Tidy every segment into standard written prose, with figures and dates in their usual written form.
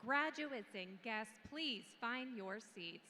Graduates and guests, please find your seats.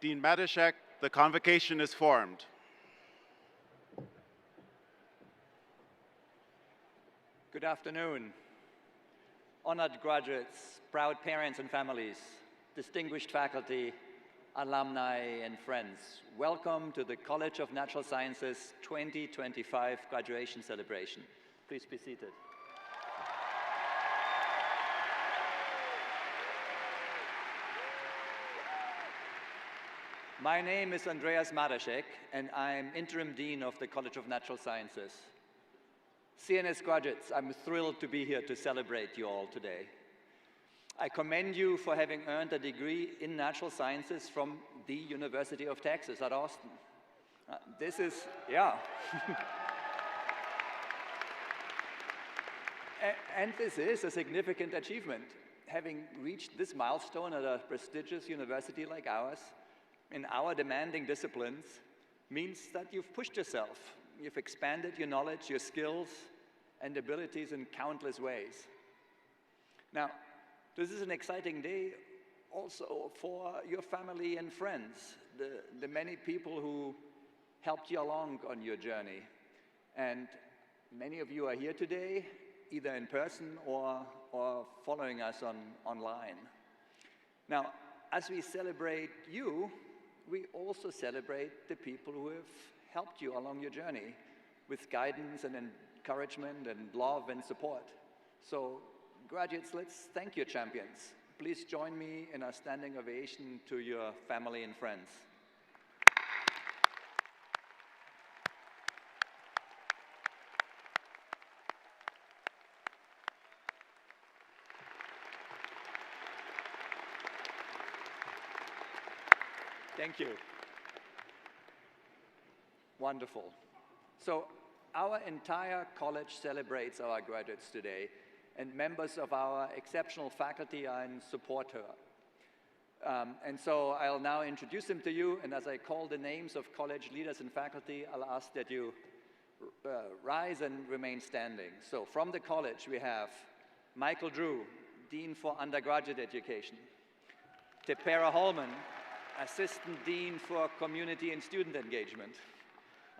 Dean Matashek, the convocation is formed. Good afternoon. Honored graduates, proud parents and families, distinguished faculty, alumni and friends, welcome to the College of Natural Sciences 2025 graduation celebration. Please be seated. My name is Andreas Matashek, and I'm Interim Dean of the College of Natural Sciences. CNS graduates, I'm thrilled to be here to celebrate you all today. I commend you for having earned a degree in natural sciences from the University of Texas at Austin. This is, yeah. And this is a significant achievement. Having reached this milestone at a prestigious university like ours, in our demanding disciplines, means that you've pushed yourself. You've expanded your knowledge, your skills, and abilities in countless ways. Now, this is an exciting day also for your family and friends, the many people who helped you along on your journey. And many of you are here today, either in person or following us online. Now, as we celebrate you, we also celebrate the people who have helped you along your journey with guidance and encouragement and love and support. So, graduates, let's thank your champions. Please join me in a standing ovation to your family and friends. Thank you. Wonderful. So our entire college celebrates our graduates today, and members of our exceptional faculty are in support her. And so I'll now introduce them to you, and as I call the names of college leaders and faculty, I'll ask that you rise and remain standing. So from the college, we have Michael Drew, Dean for Undergraduate Education; Tepera Holman, Assistant Dean for Community and Student Engagement;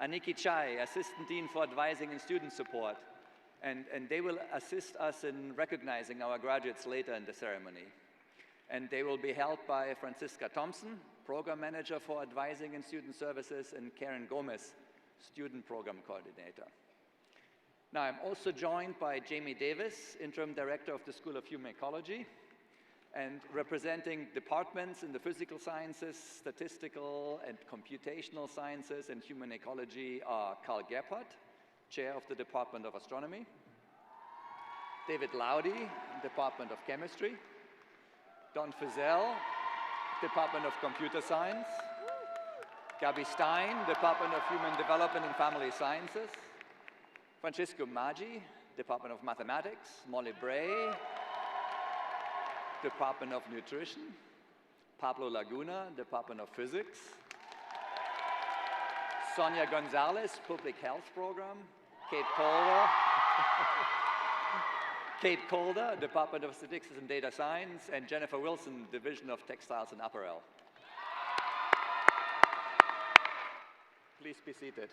Aniki Chai, Assistant Dean for Advising and Student Support. And they will assist us in recognizing our graduates later in the ceremony. And they will be helped by Francisca Thompson, Program Manager for Advising and Student Services, and Karen Gomez, Student Program Coordinator. Now, I'm also joined by Jamie Davis, Interim Director of the School of Human Ecology, and representing departments in the physical sciences, statistical and computational sciences, and human ecology are Karl Gebhardt, Chair of the Department of Astronomy; David Laudy, Department of Chemistry; Don Fizel, Department of Computer Science; Gabi Stein, Department of Human Development and Family Sciences; Francisco Maggi, Department of Mathematics; Molly Bray, Department of Nutrition; Pablo Laguna, Department of Physics; Sonia Gonzalez, Public Health Program; Kate Calder, Department of Statistics and Data Science; and Jennifer Wilson, Division of Textiles and Apparel. Please be seated.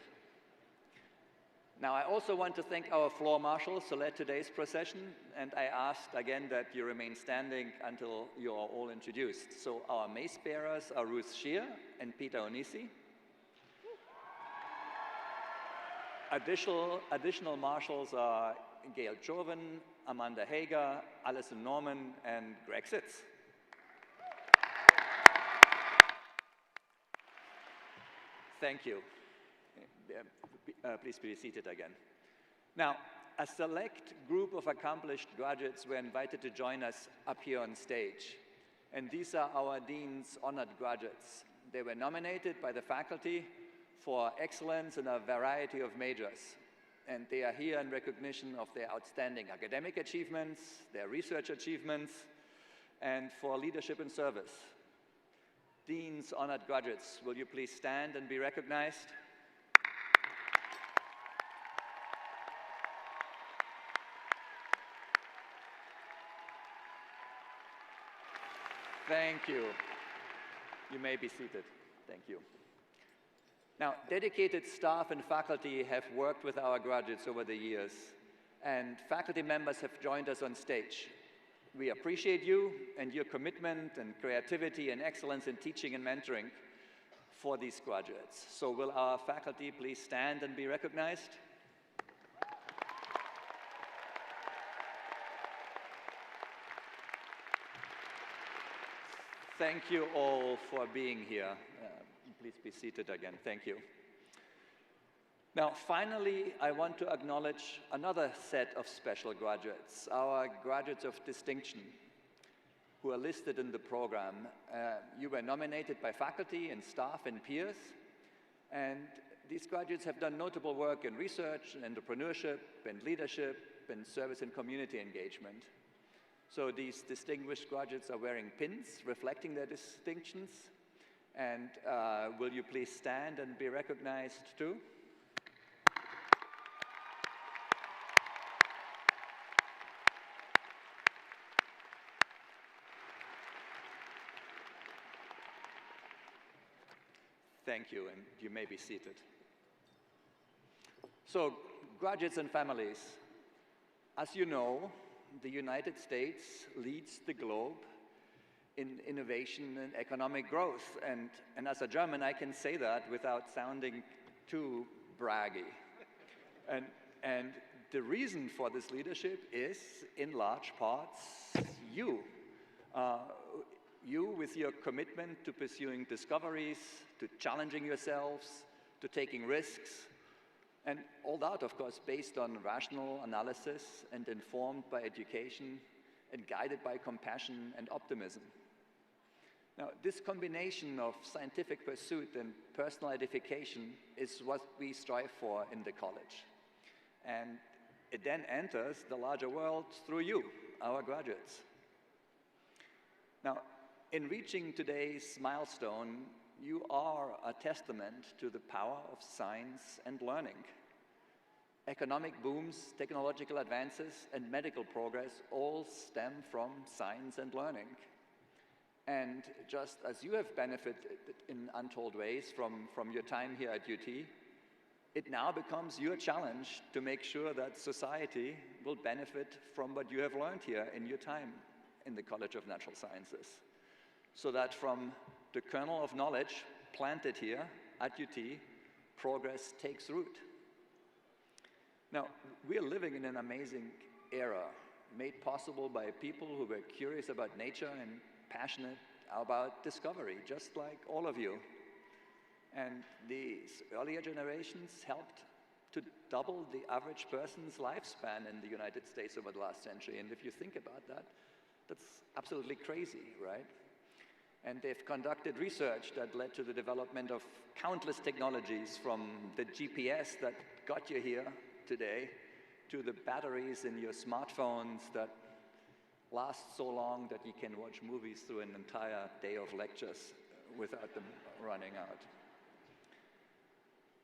Now, I also want to thank our floor marshals who led today's procession, and I ask again that you remain standing until you are all introduced. So our mace bearers are Ruth Scheer and Peter Onisi. Additional marshals are Gail Chauvin, Amanda Hager, Alison Norman, and Greg Sitz. Thank you. Please be seated again. Now, a select group of accomplished graduates were invited to join us up here on stage. And these are our Dean's honored graduates. They were nominated by the faculty for excellence in a variety of majors. And they are here in recognition of their outstanding academic achievements, their research achievements, and for leadership and service. Dean's honored graduates, will you please stand and be recognized? Thank you. You may be seated. Thank you. Now, dedicated staff and faculty have worked with our graduates over the years, and faculty members have joined us on stage. We appreciate you and your commitment and creativity and excellence in teaching and mentoring for these graduates. So will our faculty please stand and be recognized? Thank you all for being here. Please be seated again. Thank you. Now, finally, I want to acknowledge another set of special graduates, our graduates of distinction, who are listed in the program. You were nominated by faculty and staff and peers, and these graduates have done notable work in research, and entrepreneurship, and leadership, and service and community engagement. So these distinguished graduates are wearing pins reflecting their distinctions. And will you please stand and be recognized too? Thank you, and you may be seated. So, graduates and families, as you know, the United States leads the globe in innovation and economic growth. And as a German, I can say that without sounding too braggy. And the reason for this leadership is, in large parts, you. You with your commitment to pursuing discoveries, to challenging yourselves, to taking risks, and all that, of course, based on rational analysis and informed by education and guided by compassion and optimism. Now, this combination of scientific pursuit and personal edification is what we strive for in the college. And it then enters the larger world through you, our graduates. Now, in reaching today's milestone, you are a testament to the power of science and learning. Economic booms, technological advances, and medical progress all stem from science and learning. And just as you have benefited in untold ways from your time here at UT, it now becomes your challenge to make sure that society will benefit from what you have learned here in your time in the College of Natural Sciences. So that from the kernel of knowledge planted here at UT, progress takes root. Now, we're living in an amazing era made possible by people who were curious about nature and passionate about discovery, just like all of you. And these earlier generations helped to double the average person's lifespan in the United States over the last century. And if you think about that, that's absolutely crazy, right? And they've conducted research that led to the development of countless technologies, from the GPS that got you here today to the batteries in your smartphones that last so long that you can watch movies through an entire day of lectures without them running out.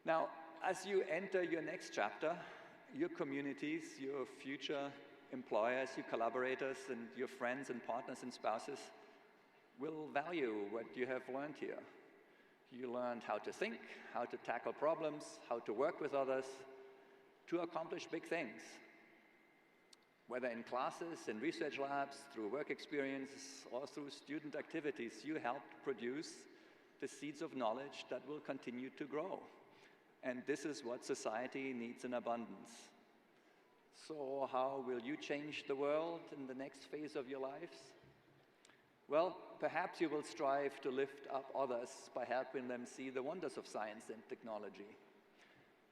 Now, as you enter your next chapter, your communities, your future employers, your collaborators, and your friends and partners and spouses will value what you have learned here. You learned how to think, how to tackle problems, how to work with others to accomplish big things. Whether in classes, in research labs, through work experience, or through student activities, you helped produce the seeds of knowledge that will continue to grow. And this is what society needs in abundance. So how will you change the world in the next phase of your lives? Well, perhaps you will strive to lift up others by helping them see the wonders of science and technology.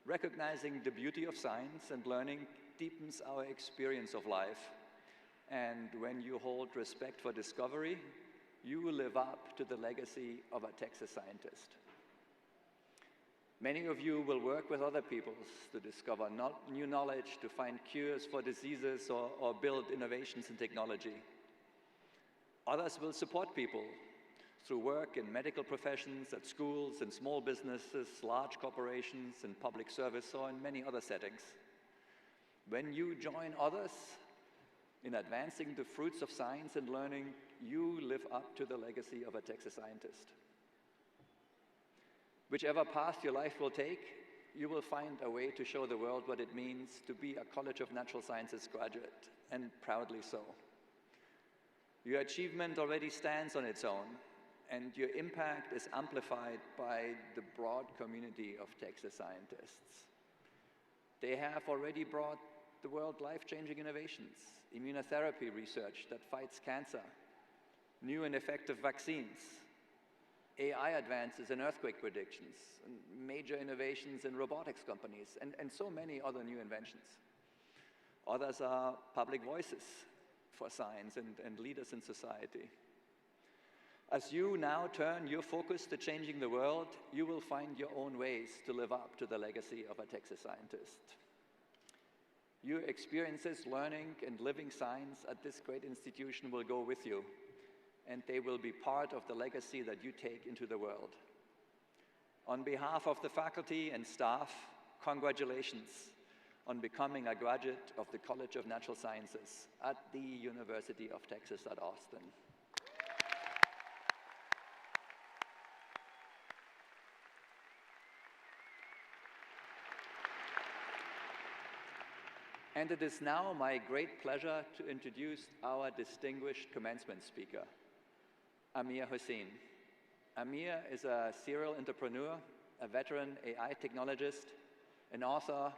Recognizing the beauty of science and learning deepens our experience of life. And when you hold respect for discovery, you will live up to the legacy of a Texas scientist. Many of you will work with other peoples to discover new knowledge, to find cures for diseases, or build innovations in technology. Others will support people through work in medical professions, at schools, in small businesses, large corporations, in public service, or in many other settings. When you join others in advancing the fruits of science and learning, you live up to the legacy of a Texas scientist. Whichever path your life will take, you will find a way to show the world what it means to be a College of Natural Sciences graduate, and proudly so. Your achievement already stands on its own, and your impact is amplified by the broad community of Texas scientists. They have already brought the world life-changing innovations, immunotherapy research that fights cancer, new and effective vaccines, AI advances in earthquake predictions, and major innovations in robotics companies, and so many other new inventions. Others are public voices for science and leaders in society. As you now turn your focus to changing the world, you will find your own ways to live up to the legacy of a Texas scientist. Your experiences learning and living science at this great institution will go with you, and they will be part of the legacy that you take into the world. On behalf of the faculty and staff, congratulations on becoming a graduate of the College of Natural Sciences at the University of Texas at Austin. And it is now my great pleasure to introduce our distinguished commencement speaker, Amir Hussain. Amir is a serial entrepreneur, a veteran AI technologist, an author,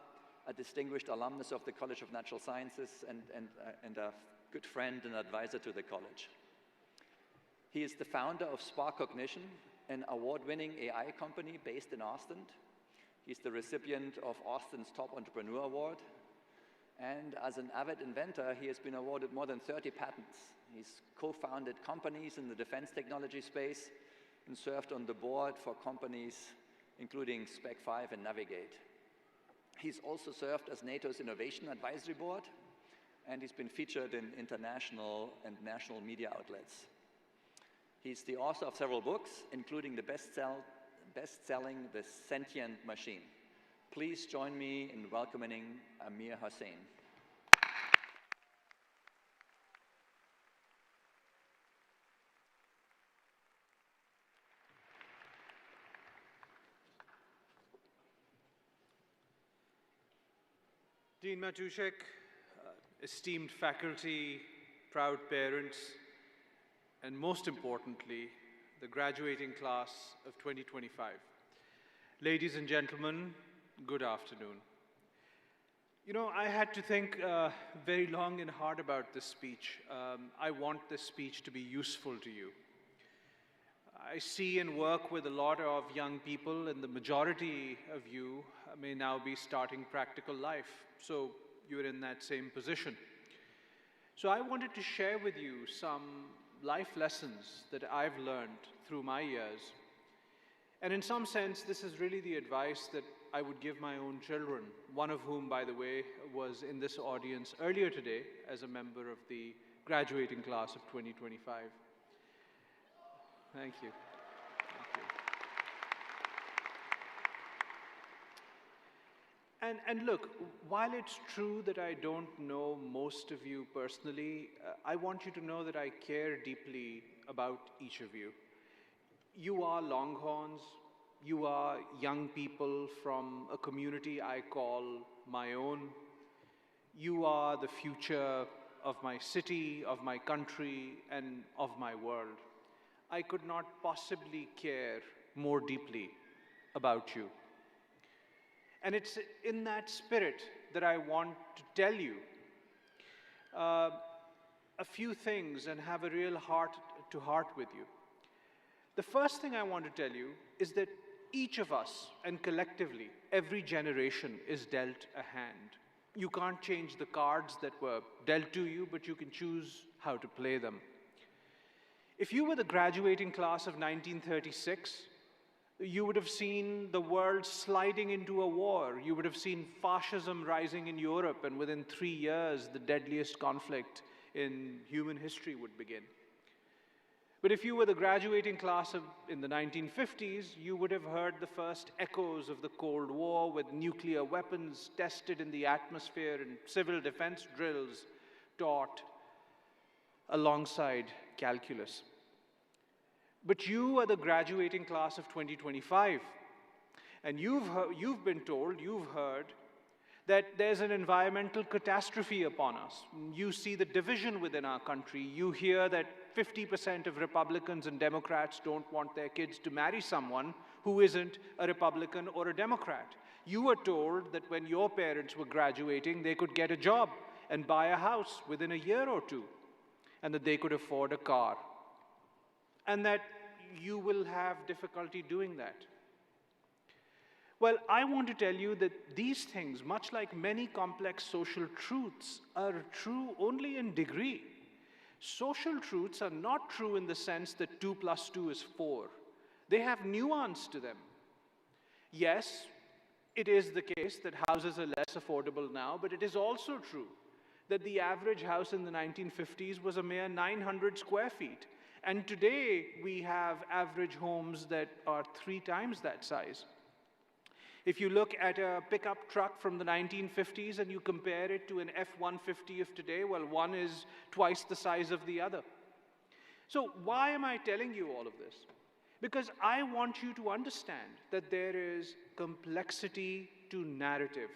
a distinguished alumnus of the College of Natural Sciences, and a good friend and advisor to the college. He is the founder of Spark Cognition, an award-winning AI company based in Austin. He's the recipient of Austin's Top Entrepreneur Award. And as an avid inventor, he has been awarded more than 30 patents. He's co-founded companies in the defense technology space and served on the board for companies including Spec5 and Navigate. He's also served as NATO's Innovation Advisory Board, and he's been featured in international and national media outlets. He's the author of several books, including the best-selling The Sentient Machine. Please join me in welcoming Amir Hussain. Dean Matuszek, esteemed faculty, proud parents, and most importantly, the graduating class of 2025. Ladies and gentlemen, good afternoon. You know, I had to think very long and hard about this speech. I want this speech to be useful to you. I see and work with a lot of young people, and the majority of you may now be starting practical life, so you're in that same position. So I wanted to share with you some life lessons that I've learned through my years. And in some sense, this is really the advice that I would give my own children, one of whom, by the way, was in this audience earlier today as a member of the graduating class of 2025. Thank you. Thank you. And look, while it's true that I don't know most of you personally, I want you to know that I care deeply about each of you. You are Longhorns. You are young people from a community I call my own. You are the future of my city, of my country, and of my world. I could not possibly care more deeply about you. And it's in that spirit that I want to tell you a few things and have a real heart-to-heart with you. The first thing I want to tell you is that each of us, and collectively, every generation is dealt a hand. You can't change the cards that were dealt to you, but you can choose how to play them. If you were the graduating class of 1936, you would have seen the world sliding into a war. You would have seen fascism rising in Europe, and within 3 years, the deadliest conflict in human history would begin. But if you were the graduating class in the 1950s, you would have heard the first echoes of the Cold War, with nuclear weapons tested in the atmosphere and civil defense drills taught alongside calculus. But you are the graduating class of 2025, And you've been told, you've heard, that there's an environmental catastrophe upon us. You see the division within our country. You hear that 50% of Republicans and Democrats don't want their kids to marry someone who isn't a Republican or a Democrat. You were told that when your parents were graduating, they could get a job and buy a house within a year or two, and that they could afford a car, and that you will have difficulty doing that. Well, I want to tell you that these things, much like many complex social truths, are true only in degree. Social truths are not true in the sense that 2 + 2 is 4. They have nuance to them. Yes, it is the case that houses are less affordable now, but it is also true that the average house in the 1950s was a mere 900 square feet. And today, we have average homes that are 3 times that size. If you look at a pickup truck from the 1950s and you compare it to an F-150 of today, well, one is twice the size of the other. So why am I telling you all of this? Because I want you to understand that there is complexity to narrative.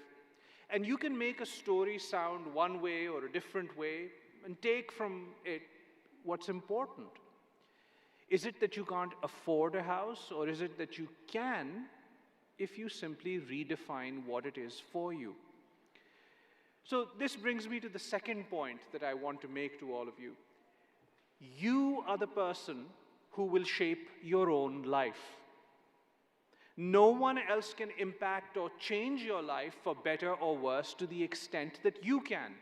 And you can make a story sound one way or a different way and take from it what's important. Is it that you can't afford a house, or is it that you can if you simply redefine what it is for you? So this brings me to the second point that I want to make to all of you. You are the person who will shape your own life. No one else can impact or change your life for better or worse to the extent that you can.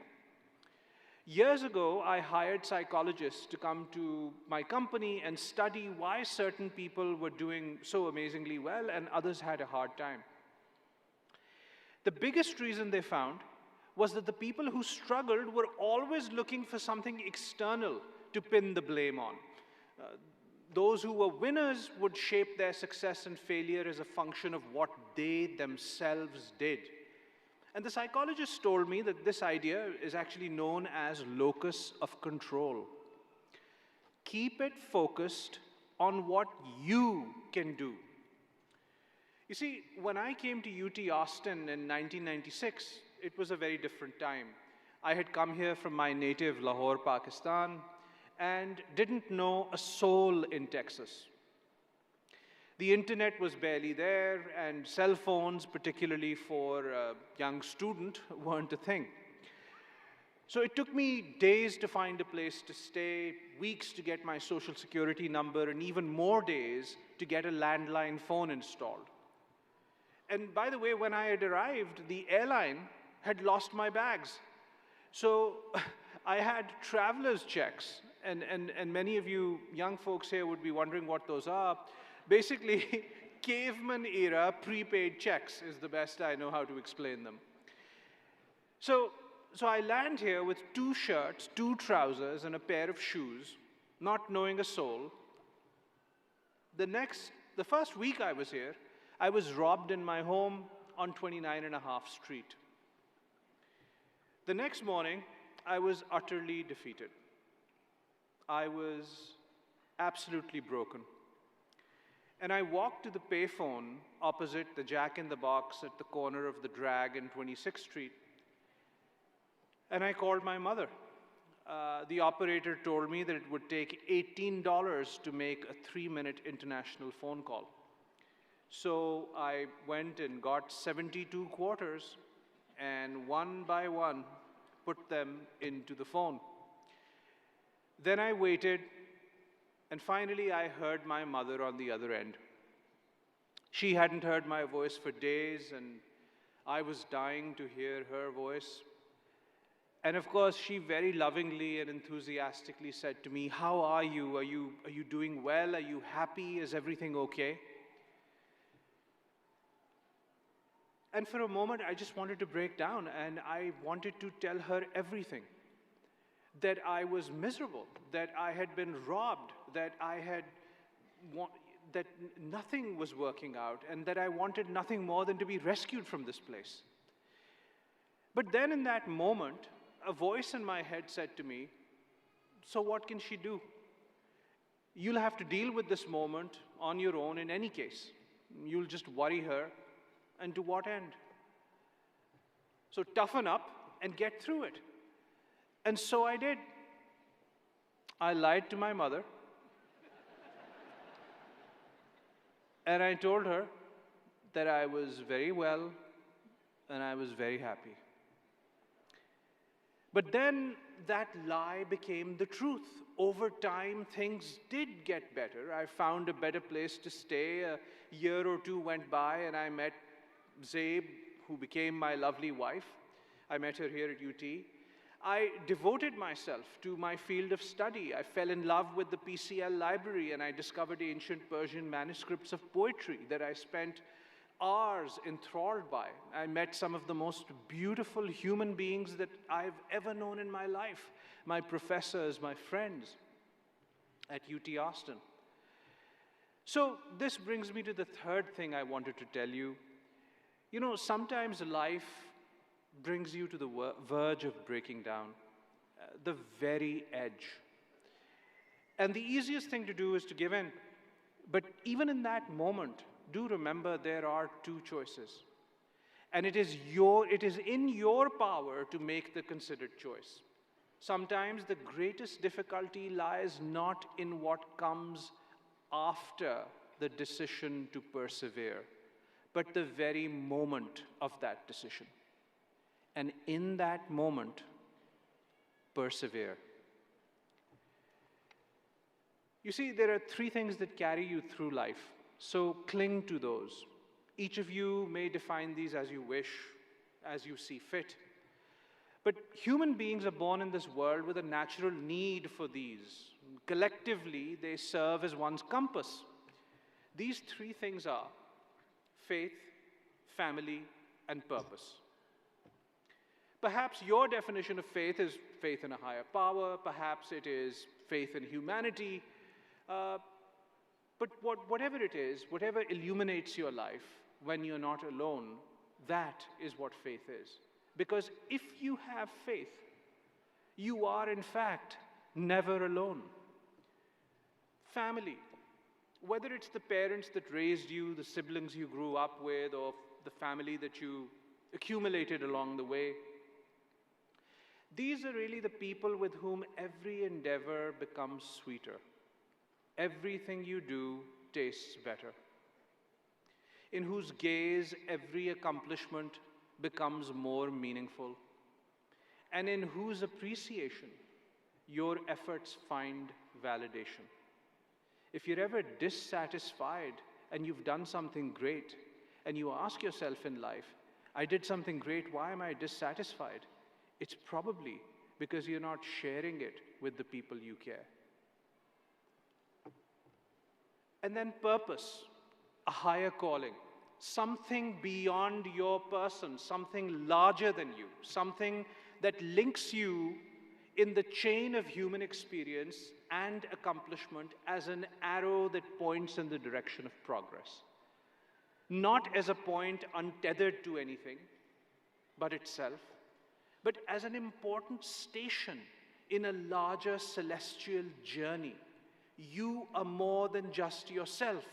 Years ago, I hired psychologists to come to my company and study why certain people were doing so amazingly well and others had a hard time. The biggest reason they found was that the people who struggled were always looking for something external to pin the blame on. Those who were winners would shape their success and failure as a function of what they themselves did. And the psychologists told me that this idea is actually known as locus of control. Keep it focused on what you can do. You see, when I came to UT Austin in 1996, it was a very different time. I had come here from my native Lahore, Pakistan, and didn't know a soul in Texas. The internet was barely there, and cell phones, particularly for a young student, weren't a thing. So it took me days to find a place to stay, weeks to get my social security number, and even more days to get a landline phone installed. And by the way, when I had arrived, the airline had lost my bags. So I had traveler's checks, and many of you young folks here would be wondering what those are. Basically, caveman-era prepaid checks is the best I know how to explain them. So I land here with 2 shirts, 2 trousers, and a pair of shoes, not knowing a soul. The first week I was here, I was robbed in my home on 29.5 Street. The next morning, I was utterly defeated. I was absolutely broken. And I walked to the payphone opposite the Jack in the Box at the corner of the Drag and 26th Street. And I called my mother. The operator told me that it would take $18 to make a 3-minute international phone call. So I went and got 72 quarters and one by one put them into the phone. Then I waited. And finally, I heard my mother on the other end. She hadn't heard my voice for days, and I was dying to hear her voice. And of course, she very lovingly and enthusiastically said to me, "How are you? Are you doing well? Are you happy? Is everything okay?" And for a moment, I just wanted to break down, and I wanted to tell her everything. That I was miserable, that I had been robbed, that that nothing was working out, and that I wanted nothing more than to be rescued from this place. But then in that moment, a voice in my head said to me, "So what can she do? You'll have to deal with this moment on your own in any case. You'll just worry her, And to what end? So toughen up and get through it. And so I did. I lied to my mother. And I told her that I was very well and I was very happy. But then that lie became the truth. Over time, things did get better. I found a better place to stay. A year or two went by, and I met Zabe, who became my lovely wife. I met her here at UT. I devoted myself to my field of study. I fell in love with the PCL library, and I discovered ancient Persian manuscripts of poetry that I spent hours enthralled by. I met some of the most beautiful human beings that I've ever known in my life, my professors, my friends at UT Austin. So this brings me to the third thing I wanted to tell you. You know, sometimes life brings you to the verge of breaking down, the very edge. And the easiest thing to do is to give in. But even in that moment, do remember there are two choices. And it is in your power to make the considered choice. Sometimes the greatest difficulty lies not in what comes after the decision to persevere, but the very moment of that decision. And in that moment, persevere. You see, there are three things that carry you through life. So cling to those. Each of you may define these as you wish, as you see fit. But human beings are born in this world with a natural need for these. Collectively, they serve as one's compass. These three things are faith, family, and purpose. Perhaps your definition of faith is faith in a higher power. Perhaps it is faith in humanity. But whatever it is, whatever illuminates your life when you're not alone, that is what faith is. Because if you have faith, you are in fact never alone. Family, whether it's the parents that raised you, the siblings you grew up with, or the family that you accumulated along the way, these are really the people with whom every endeavor becomes sweeter. Everything you do tastes better. In whose gaze every accomplishment becomes more meaningful. And in whose appreciation your efforts find validation. If you're ever dissatisfied and you've done something great, and you ask yourself in life, I did something great, why am I dissatisfied? It's probably because you're not sharing it with the people you care. And then purpose, a higher calling, something beyond your person, something larger than you, something that links you in the chain of human experience and accomplishment as an arrow that points in the direction of progress. Not as a point untethered to anything but itself, but as an important station in a larger celestial journey. You are more than just yourself.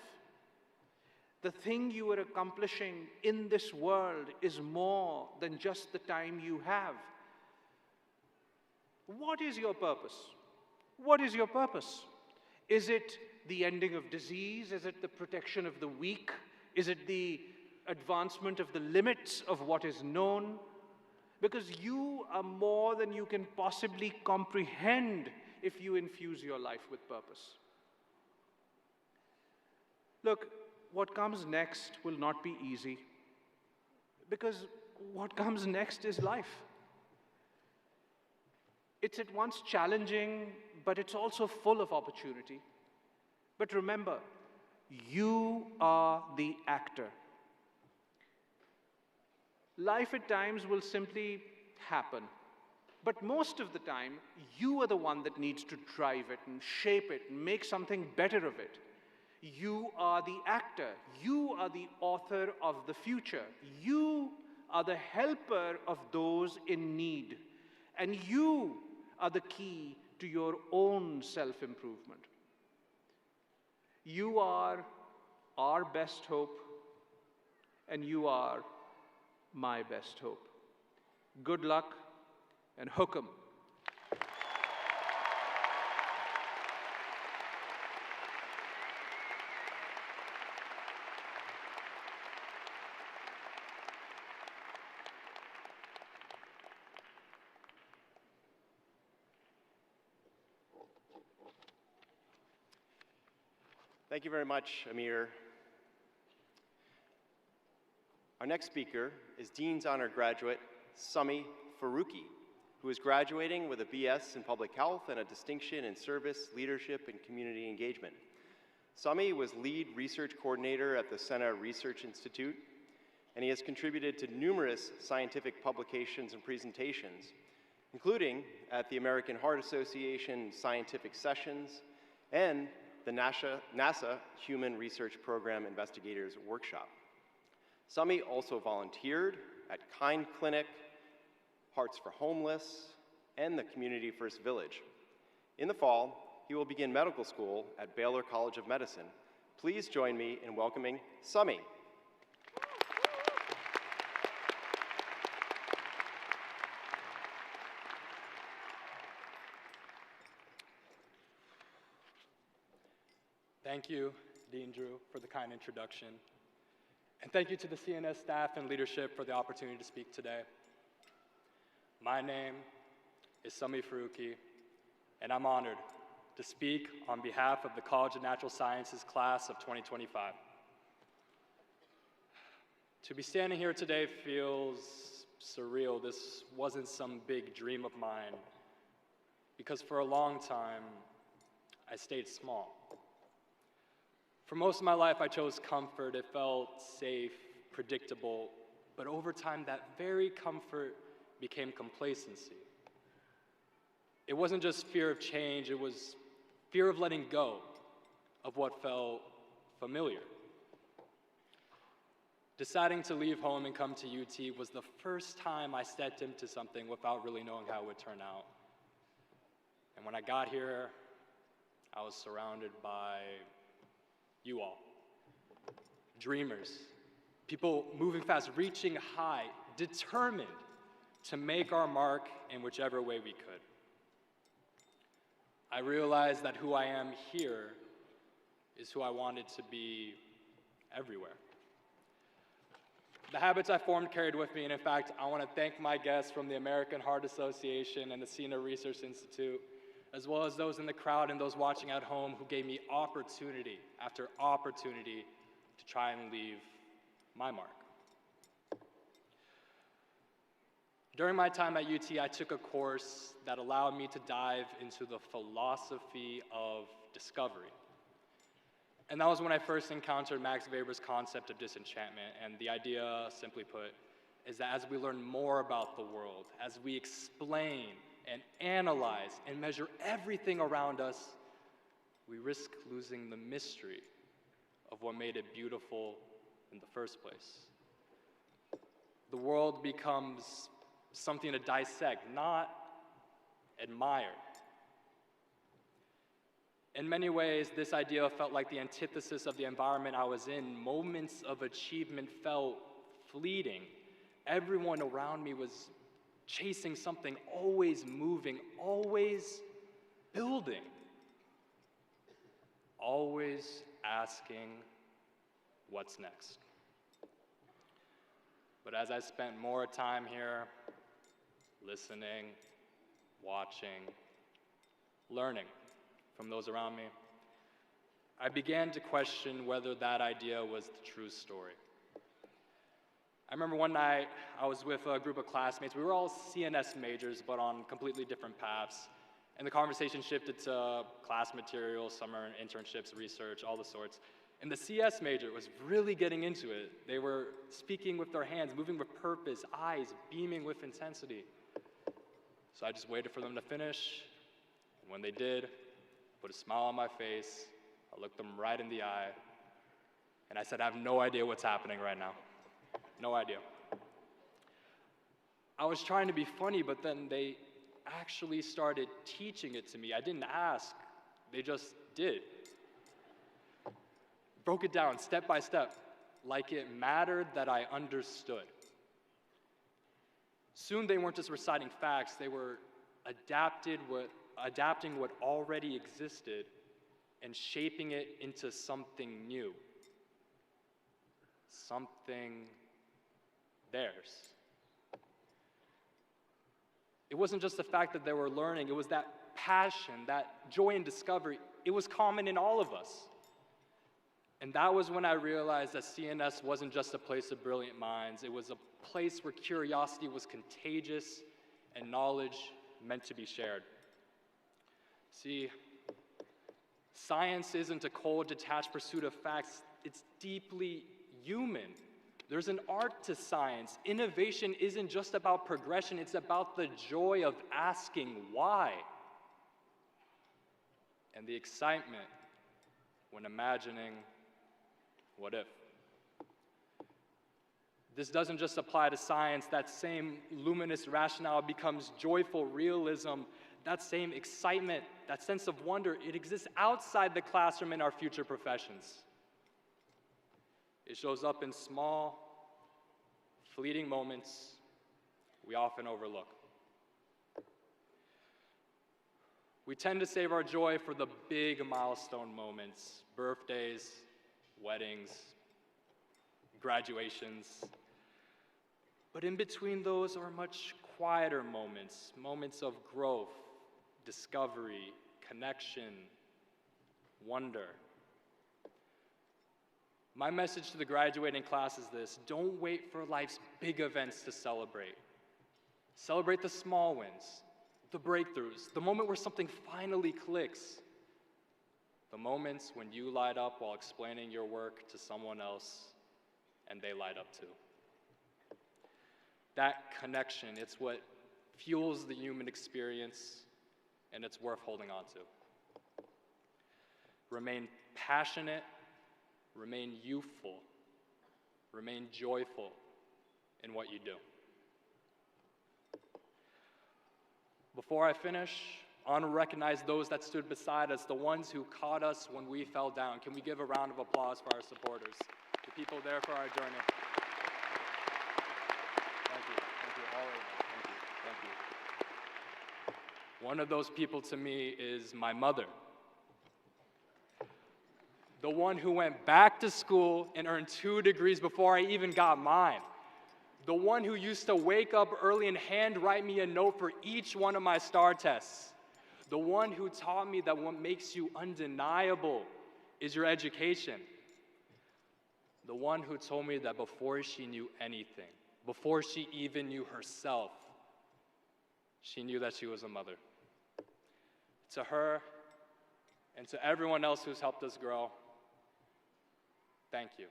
The thing you are accomplishing in this world is more than just the time you have. What is your purpose? What is your purpose? Is it the ending of disease? Is it the protection of the weak? Is it the advancement of the limits of what is known? Because you are more than you can possibly comprehend if you infuse your life with purpose. Look, what comes next will not be easy, because what comes next is life. It's at once challenging, but it's also full of opportunity. But remember, you are the actor. Life at times will simply happen. But most of the time, you are the one that needs to drive it and shape it and make something better of it. You are the actor. You are the author of the future. You are the helper of those in need. And you are the key to your own self-improvement. You are our best hope. and you are my best hope. Good luck and hook 'em. Thank you very much, Amir. Our next speaker is Dean's Honor graduate, Sami Faruqi, who is graduating with a BS in Public Health and a distinction in Service, Leadership, and Community Engagement. Sami was lead research coordinator at the Senna Research Institute, and he has contributed to numerous scientific publications and presentations, including at the American Heart Association Scientific Sessions and the NASA Human Research Program Investigators Workshop. Sami also volunteered at Kind Clinic, Hearts for Homeless, and the Community First Village. In the fall, he will begin medical school at Baylor College of Medicine. Please join me in welcoming Sami. Thank you, Dean Drew, for the kind introduction. And thank you to the CNS staff and leadership for the opportunity to speak today. My name is Sami Faruqi, and I'm honored to speak on behalf of the College of Natural Sciences class of 2025. To be standing here today feels surreal. This wasn't some big dream of mine, because for a long time, I stayed small. For most of my life, I chose comfort. It felt safe, predictable, but over time, that very comfort became complacency. It wasn't just fear of change, it was fear of letting go of what felt familiar. Deciding to leave home and come to UT was the first time I stepped into something without really knowing how it would turn out. And when I got here, I was surrounded by you all. Dreamers, people moving fast, reaching high, determined to make our mark in whichever way we could. I realized that who I am here is who I wanted to be everywhere. The habits I formed carried with me, and in fact, I want to thank my guests from the American Heart Association and the Senna Research Institute, as well as those in the crowd and those watching at home who gave me opportunity after opportunity to try and leave my mark. During my time at UT, I took a course that allowed me to dive into the philosophy of discovery. And that was when I first encountered Max Weber's concept of disenchantment, and the idea, simply put, is that as we learn more about the world, as we explain and analyze and measure everything around us, we risk losing the mystery of what made it beautiful in the first place. The world becomes something to dissect, not admire. In many ways, this idea felt like the antithesis of the environment I was in. Moments of achievement felt fleeting. Everyone around me was chasing something, always moving, always building, always asking, what's next? But as I spent more time here, listening, watching, learning from those around me, I began to question whether that idea was the true story. I remember one night I was with a group of classmates. We were all CNS majors, but on completely different paths. And the conversation shifted to class materials, summer internships, research, all the sorts. And the CS major was really getting into it. They were speaking with their hands, moving with purpose, eyes beaming with intensity. So I just waited for them to finish. And when they did, I put a smile on my face. I looked them right in the eye. And I said, I have no idea what's happening right now. No idea. I was trying to be funny, but then they actually started teaching it to me. I didn't ask, they just did. Broke it down step by step. like it mattered that I understood. Soon they weren't just reciting facts, they were adapting what already existed and shaping it into something new, something theirs. It wasn't just the fact that they were learning, it was that passion, that joy in discovery. It was common in all of us. And that was when I realized that CNS wasn't just a place of brilliant minds, it was a place where curiosity was contagious and knowledge meant to be shared. See, science isn't a cold, detached pursuit of facts, it's deeply human. There's an art to science. Innovation isn't just about progression, it's about the joy of asking why. And the excitement when imagining what if. This doesn't just apply to science. That same luminous rationale becomes joyful realism. That same excitement, that sense of wonder, it exists outside the classroom in our future professions. It shows up in small, fleeting moments we often overlook. We tend to save our joy for the big milestone moments, birthdays, weddings, graduations. But in between those are much quieter moments, moments of growth, discovery, connection, wonder. My message to the graduating class is this: don't wait for life's big events to celebrate. Celebrate the small wins, the breakthroughs, the moment where something finally clicks, the moments when you light up while explaining your work to someone else and they light up too. That connection, it's what fuels the human experience, and it's worth holding on to. Remain passionate, remain youthful, remain joyful in what you do. Before I finish, I want to recognize those that stood beside us, the ones who caught us when we fell down. Can we give a round of applause for our supporters, the people there for our journey? Thank you, all of them. Thank you. One of those people to me is my mother. The one who went back to school and earned 2 degrees before I even got mine. The one who used to wake up early and handwrite me a note for each one of my STAR tests. The one who taught me that what makes you undeniable is your education. The one who told me that before she knew anything, before she even knew herself, she knew that she was a mother. To her, and to everyone else who's helped us grow, thank you.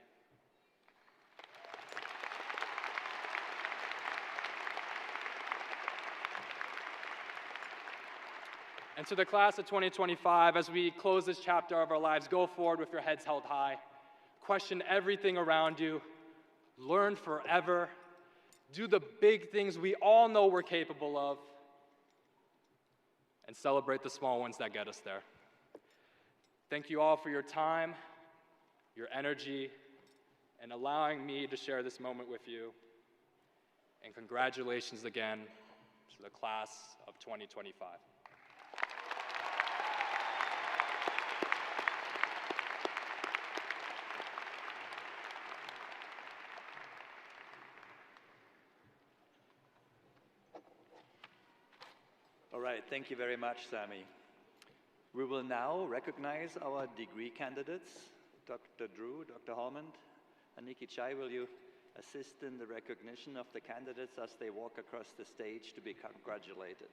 And to the class of 2025, as we close this chapter of our lives, go forward with your heads held high. Question everything around you. Learn forever. Do the big things we all know we're capable of. And celebrate the small ones that get us there. Thank you all for your time, your energy, and allowing me to share this moment with you. And congratulations again to the class of 2025. All right, thank you very much, Sami. We will now recognize our degree candidates. Dr. Drew, Dr. Holmond, Aniki Chai, will you assist in the recognition of the candidates as they walk across the stage to be congratulated?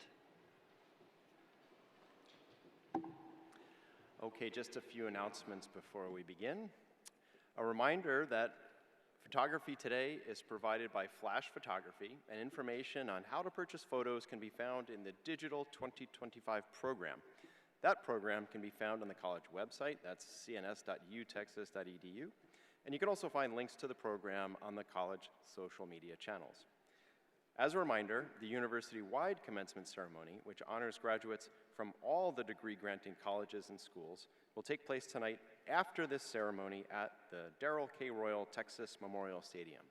Okay, just a few announcements before we begin. A reminder that photography today is provided by Flash Photography, and information on how to purchase photos can be found in the Digital 2025 program. That program can be found on the college website, that's cns.utexas.edu, and you can also find links to the program on the college social media channels. As a reminder, the university-wide commencement ceremony, which honors graduates from all the degree-granting colleges and schools, will take place tonight after this ceremony at the Darrell K. Royal Texas Memorial Stadium.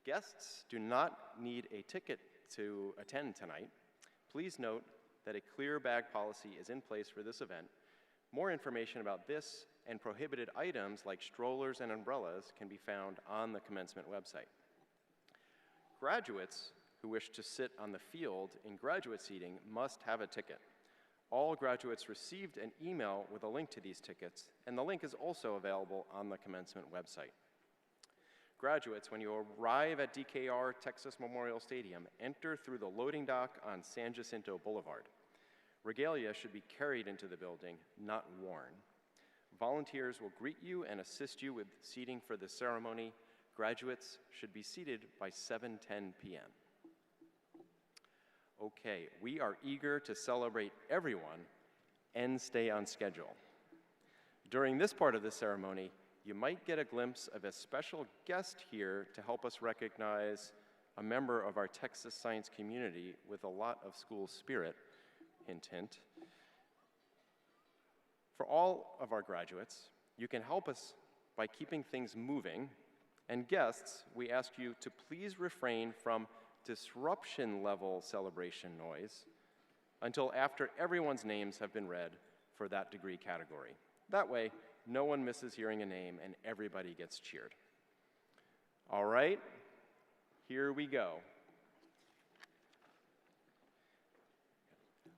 Guests do not need a ticket to attend tonight. Please note that a clear bag policy is in place for this event. More information about this and prohibited items like strollers and umbrellas can be found on the commencement website. Graduates who wish to sit on the field in graduate seating must have a ticket. All graduates received an email with a link to these tickets, and the link is also available on the commencement website. Graduates, when you arrive at DKR Texas Memorial Stadium, enter through the loading dock on San Jacinto Boulevard. Regalia should be carried into the building, not worn. Volunteers will greet you and assist you with seating for the ceremony. Graduates should be seated by 7:10 p.m. Okay, we are eager to celebrate everyone and stay on schedule. During this part of the ceremony, you might get a glimpse of a special guest here to help us recognize a member of our Texas science community with a lot of school spirit, hint, hint. For all of our graduates, you can help us by keeping things moving, and guests, we ask you to please refrain from disruption-level celebration noise until after everyone's names have been read for that degree category. That way, no one misses hearing a name and everybody gets cheered. All right, here we go.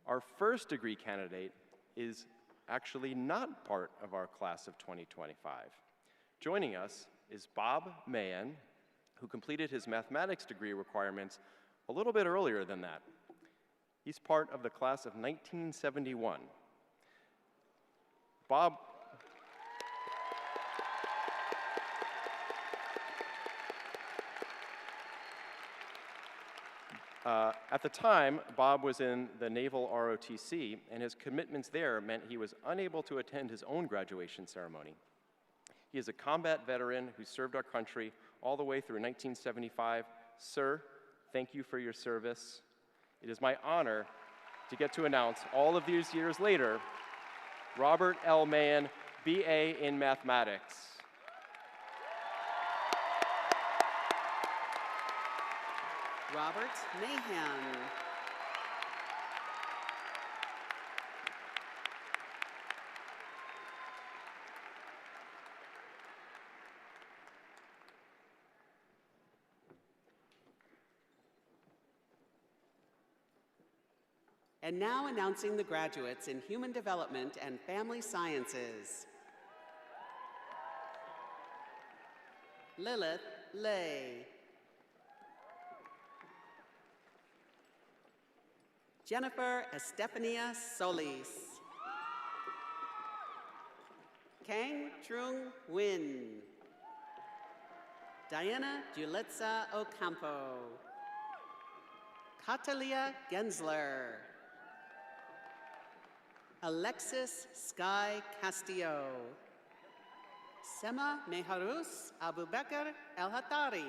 Our first degree candidate is actually not part of our class of 2025. Joining us is Bob Mahan, who completed his mathematics degree requirements a little bit earlier than that. He's part of the class of 1971. Bob at the time, Bob was in the Naval ROTC, and his commitments there meant he was unable to attend his own graduation ceremony. He is a combat veteran who served our country all the way through 1975. Sir, thank you for your service. It is my honor to get to announce all of these years later, Robert L. Mahan, BA in Mathematics. Robert Mahan. And now announcing the graduates in Human Development and Family Sciences. Lilith Lay. Jennifer Estefania Solis. Kang Trung Nguyen. Diana Julitza Ocampo. Catalia Gensler. Alexis Sky Castillo. Sema Meharus Abubakar El-Hatari.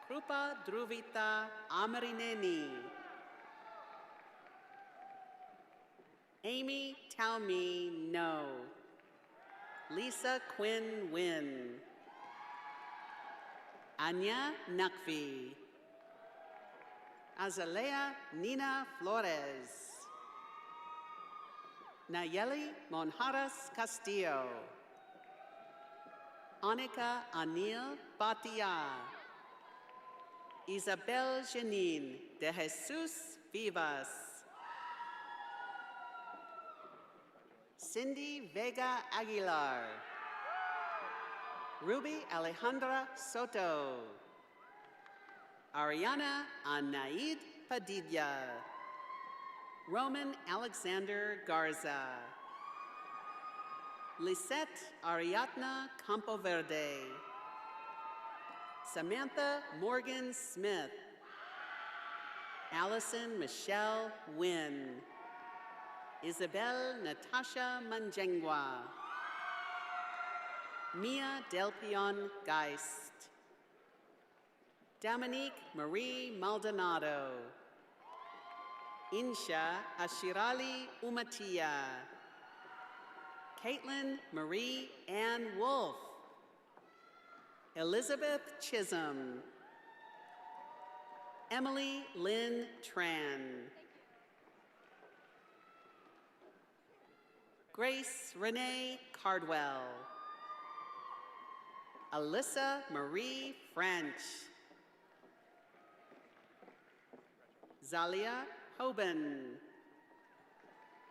Krupa Druvita Amarineni. Amy Taomi No. Lisa Quinn Wynn. Anya Nakvi. Azalea Nina Flores. Nayeli Monjaras Castillo. Anika Anil Batia. Isabel Janine de Jesus Vivas. Cindy Vega Aguilar. Ruby Alejandra Soto. Ariana Anaid Padilla. Roman Alexander Garza. Lisette Ariadna Campoverde. Samantha Morgan Smith. Allison Michelle Wynn. Isabel Natasha Manjengwa. Mia Del Pion Geist. Dominique Marie Maldonado. Insha Ashirali Umatia. Caitlin Marie Ann Wolf. Elizabeth Chisholm. Emily Lynn Tran. Grace Renee Cardwell. Alyssa Marie French. Zalia Hoban.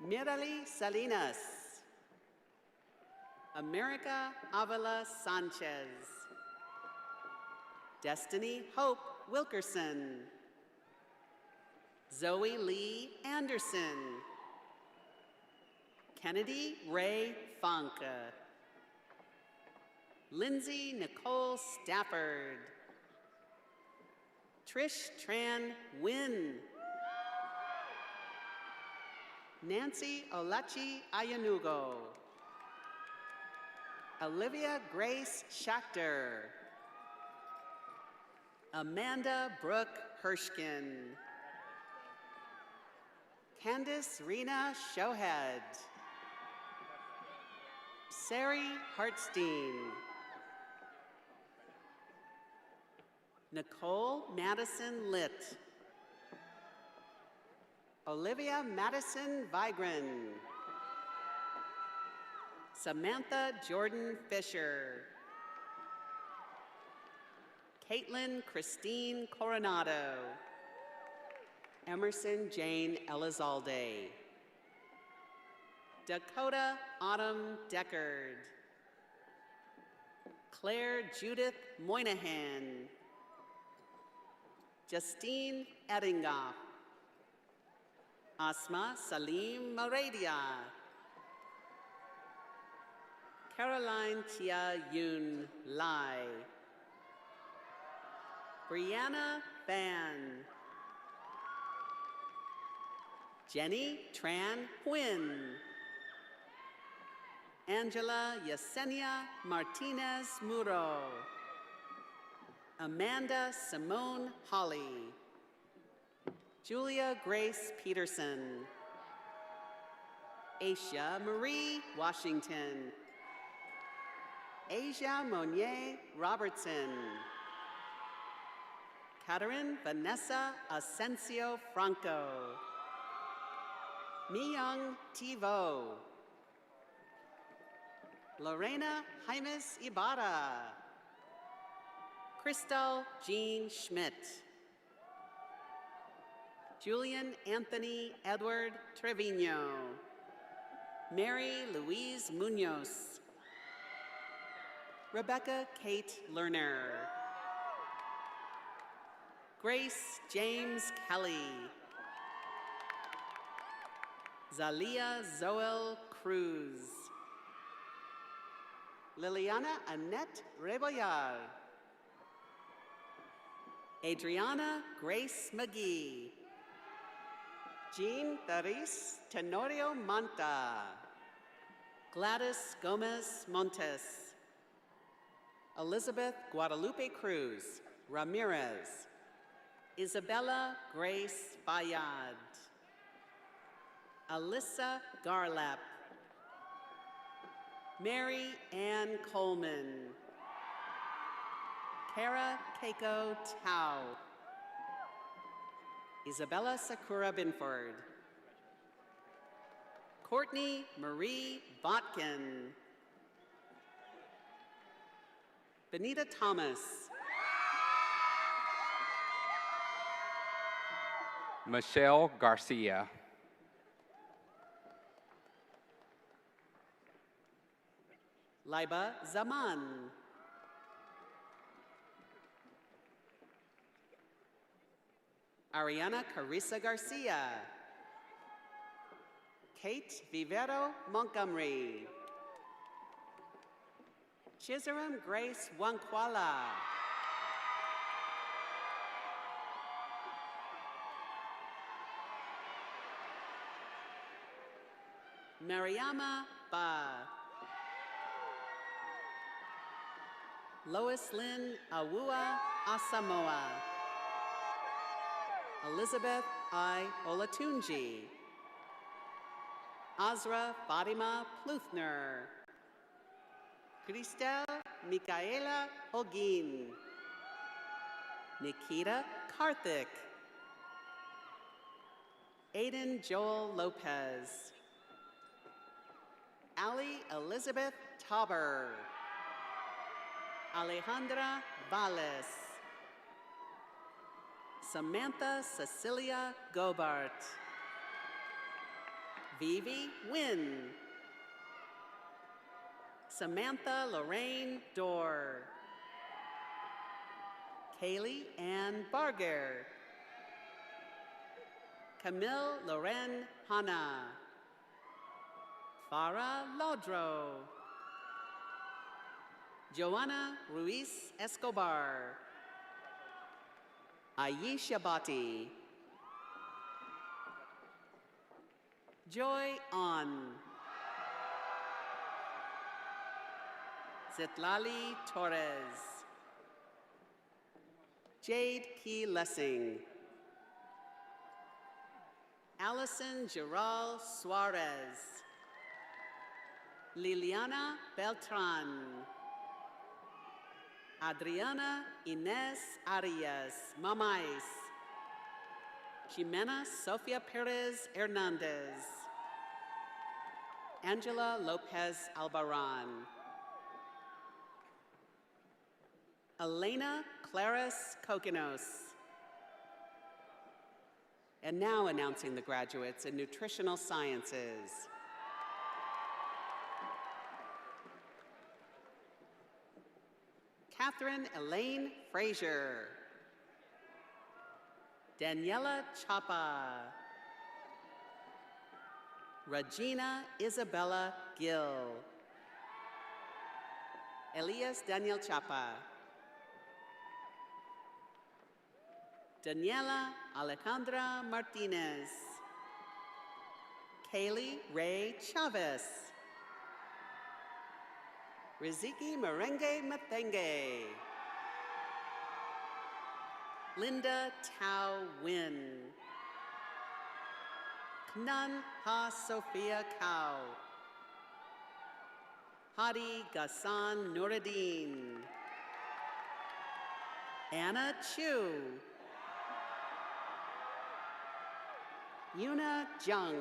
Mirali Salinas. America Avila Sanchez. Destiny Hope Wilkerson. Zoe Lee Anderson. Kennedy Ray Funk. Lindsay Nicole Stafford. Trish Tran Wynn. Nancy Olachi Ayanugo. Olivia Grace Schachter. Amanda Brooke Hirschkin. Candice Rena Shohead. Sari Hartstein. Nicole Madison Litt. Olivia Madison Vigran. Samantha Jordan Fisher. Caitlin Christine Coronado. Emerson Jane Elizalde. Dakota Autumn Deckard. Claire Judith Moynihan. Justine Eddingoff. Asma Salim Maradia. Caroline Tia Yun Lai. Brianna Ban. Jenny Tran Huynh. Angela Yesenia Martinez Muro. Amanda Simone Holly. Julia Grace Peterson. Aisha Marie Washington. Asia Monier Robertson. Catherine Vanessa Asensio Franco. Miyang Tivo. Lorena Jaimes Ibarra. Crystal Jean Schmidt. Julian Anthony Edward Trevino. Mary Louise Munoz. Rebecca Kate Lerner. Grace James Kelly. Zalia Zoel Cruz. Liliana Annette Rebollar. Adriana Grace McGee. Jean Therese Tenorio Manta. Gladys Gomez Montes. Elizabeth Guadalupe Cruz Ramirez. Isabella Grace Bayad. Alyssa Garlap. Mary Ann Coleman. Kara Keiko Tao. Isabella Sakura Binford. Courtney Marie Botkin. Benita Thomas. Michelle Garcia. Laiba Zaman. Ariana Carissa Garcia. Kate Vivero Montgomery. Chizaram Grace Wankwala. Mariama Ba. Lois Lynn Awua Asamoah. Elizabeth I. Olatunji. Azra Fatima Pluthner. Cristel Micaela Holguin. Nikita Karthik. Aiden Joel Lopez. Ali Elizabeth Tauber. Alejandra Valles. Samantha Cecilia Gobart. Vivi Wynn. Samantha Lorraine Dorr. Kaylee Ann Barger. Camille Loren Hanna. Farah Lodro. Joanna Ruiz Escobar. Aisha Bhatti. Joy On. Zitlali Torres. Jade Key Lessing. Allison Giral Suarez. Liliana Beltran. Adriana Inez Arias Mamais. Jimena Sofia Perez Hernandez. Angela Lopez Albaran. Elena Claris Kokinos. And now announcing the graduates in nutritional sciences. Catherine Elaine Frazier. Daniela Chapa. Regina Isabella Gill. Elias Daniel Chapa. Daniela Alejandra Martinez. Kaylee Ray Chavez. Riziki Merengue Mathenge. Linda Tao Win. Knan Ha Sophia Kao. Hadi Ghassan Nuruddin. Anna Chu. Yuna Jung.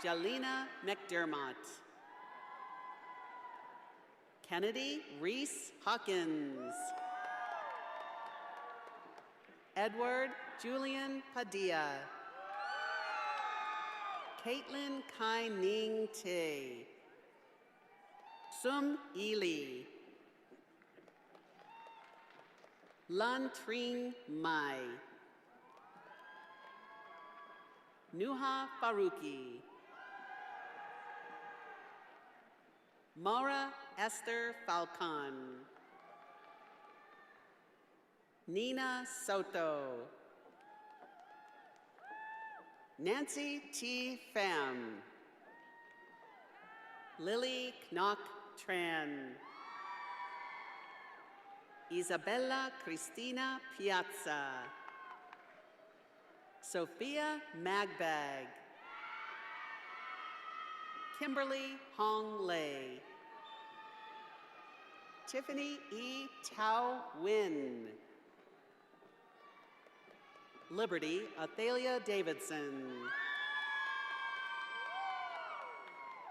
Jalina McDermott. Kennedy Reese Hawkins. Edward Julian Padilla. Caitlin Kai Ning Te. Sum Ili. Lan Tring Mai. Nuha Faruqi. Maura Esther Falcon. Nina Soto. Nancy T. Pham. Lily Knock Tran. Isabella Cristina Piazza. Sophia Magbag. Kimberly Hong Lei. Tiffany E. Tao Win. Liberty Athalia Davidson.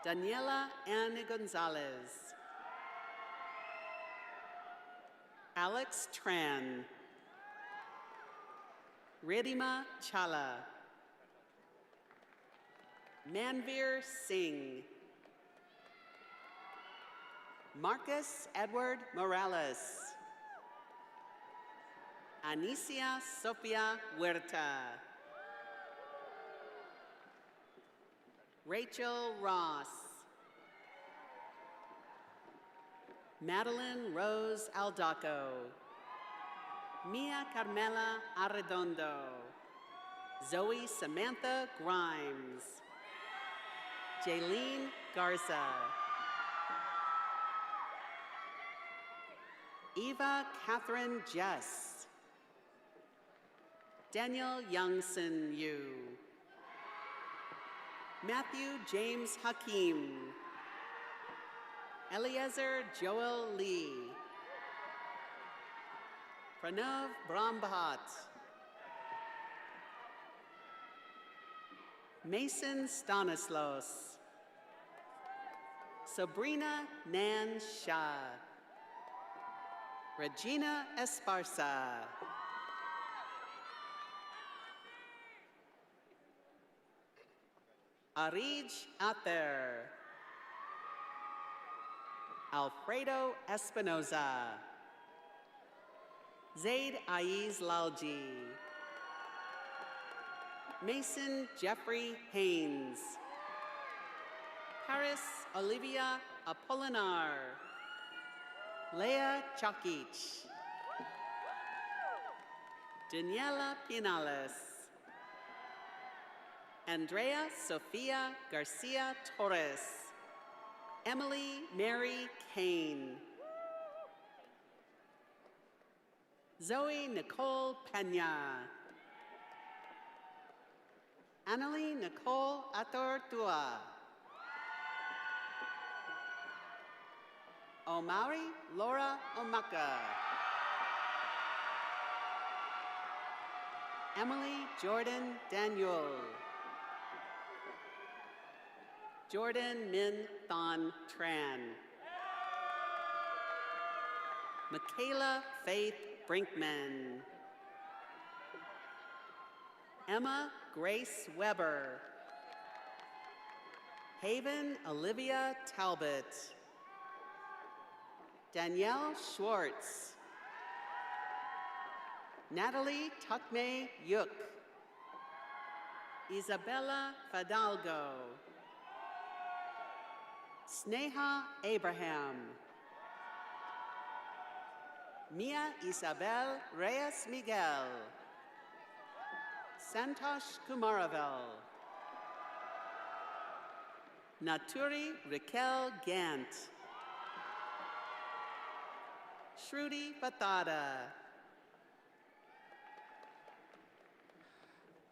Daniela Anne Gonzalez. Alex Tran. Ridima Chala. Manvir Singh. Marcus Edward Morales. Anicia Sofia Huerta. Rachel Ross. Madeline Rose Aldaco. Mia Carmela Arredondo. Zoe Samantha Grimes. Jaylene Garza. Eva Catherine Jess. Daniel Youngson Yu. Matthew James Hakim. Eliezer Joel Lee. Pranav Brahmbhat. Mason Stanislaus. Sabrina Nan Shah. Regina Esparza. Arij Ather. Alfredo Espinoza. Zaid Aiz Lalji. Mason Jeffrey Haynes. Paris Olivia Apolinar. Leah Chakich. Daniela Pinales. Andrea Sofia Garcia Torres. Emily Mary Kane. Zoe Nicole Pena. Annalie Nicole Atortua. Omari Laura Omaka. Emily Jordan Daniel. Jordan Min Thon Tran. Michaela Faith Brinkman. Emma Grace Weber. Haven Olivia Talbot. Danielle Schwartz. Natalie Tukme Yuk. Isabella Fidalgo. Sneha Abraham. Mia Isabel Reyes Miguel. Santosh Kumaravel. Naturi Raquel Gant. Shruti Bathada.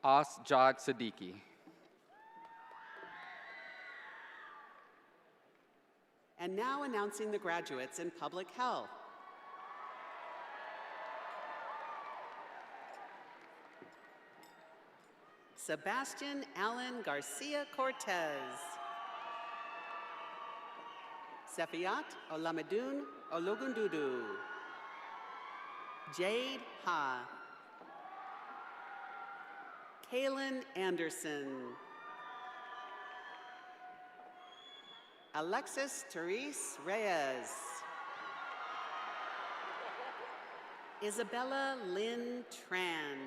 Asjad Siddiqui. And now announcing the graduates in public health. Sebastian Allen Garcia Cortez. Sefiat Olamidun Ologundudu. Jade Ha. Kaylin Anderson. Alexis Therese Reyes. Isabella Lynn Tran.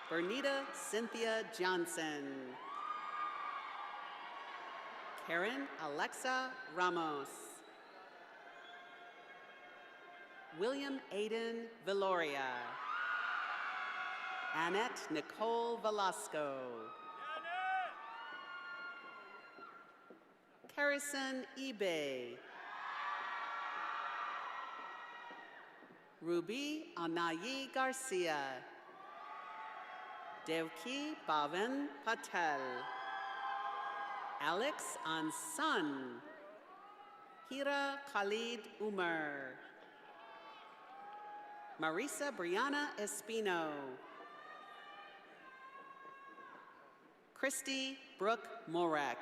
Bernita Cynthia Johnson. Karen Alexa Ramos. William Aiden Villoria. Annette Nicole Velasco. Harrison Ebay. Ruby Anayi Garcia. Devki Bhavan Patel. Alex Ansan. Hira Khalid Umar. Marisa Brianna Espino. Christy Brooke Morek.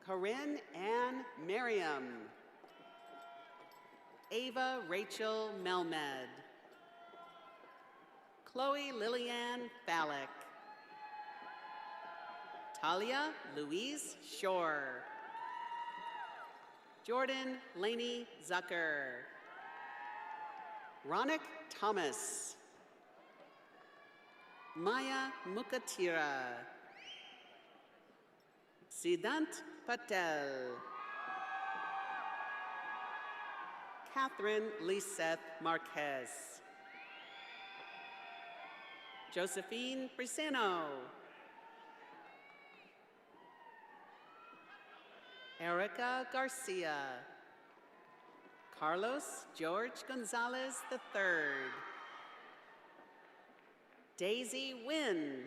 Corinne Ann Merriam. Ava Rachel Melmed. Chloe Lillian Fallick. Talia Louise Shore. Jordan Laney Zucker. Ronik Thomas. Maya Mukatira. Siddhant Patel. Catherine Liseth Marquez. Josephine Briseno. Erica Garcia. Carlos George Gonzalez III. Daisy Wynn.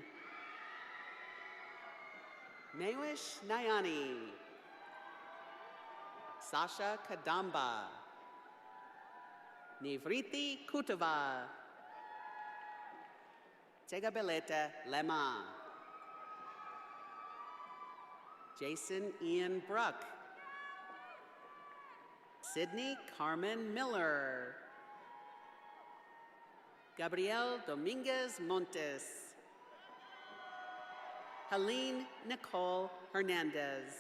Mewish Nayani. Sasha Kadamba. Nivriti Kutava. Tegabelete Lema. Jason Ian Bruck. Sydney Carmen Miller. Gabriel Dominguez Montes. Helene Nicole Hernandez.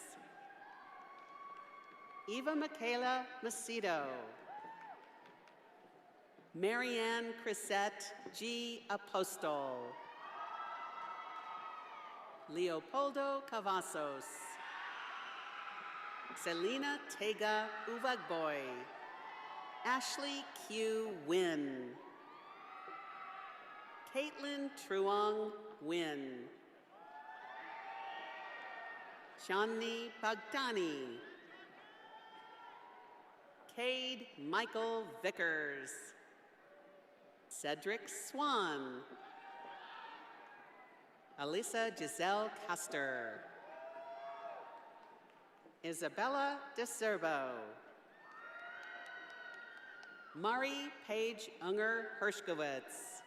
Eva Michaela Macedo. Marianne Crisette G. Apostol. Leopoldo Cavazos. Selena Tega Uvagboy. Ashley Q. Wynn. Caitlin Truong Wynn. Shani Bagdani. Cade Michael Vickers. Cedric Swan. Alisa Giselle Custer. Isabella DeCerbo. Mari Paige Unger Hershkowitz.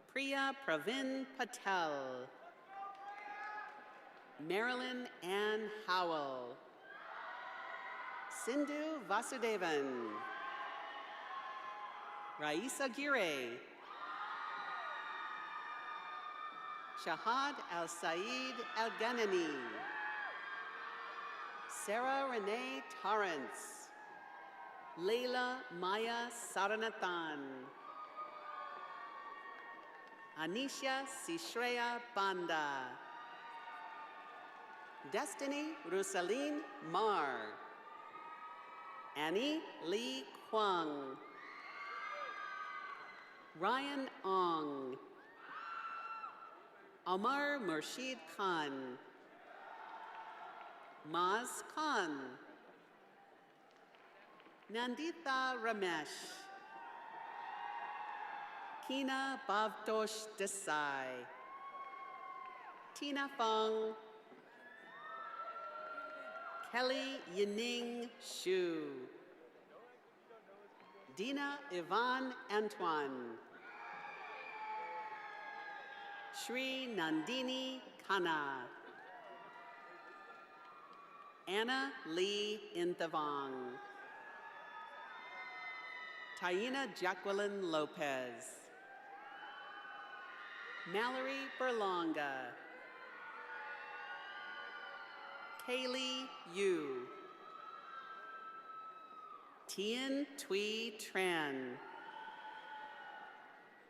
Priya Pravin Patel. Marilyn Ann Howell. Sindhu Vasudevan. Raisa Gire. Shahad Al-Said Al-Ghanani. Sarah Renee Torrance. Leila Maya Saranathan. Anisha Sishreya Banda. Destiny Rusaline Mar. Annie Lee Kwang. Ryan Ong. Amar Murshid Khan. Maz Khan. Nandita Ramesh. Kina Bhavtosh Desai. Tina Fong. Kelly Yining Shu. Dina Ivan Antoine. Shri Nandini Khanna. Anna Lee Inthavong. Taina Jacqueline Lopez. Mallory Berlanga. Kaylee Yu. Tien Thuy Tran.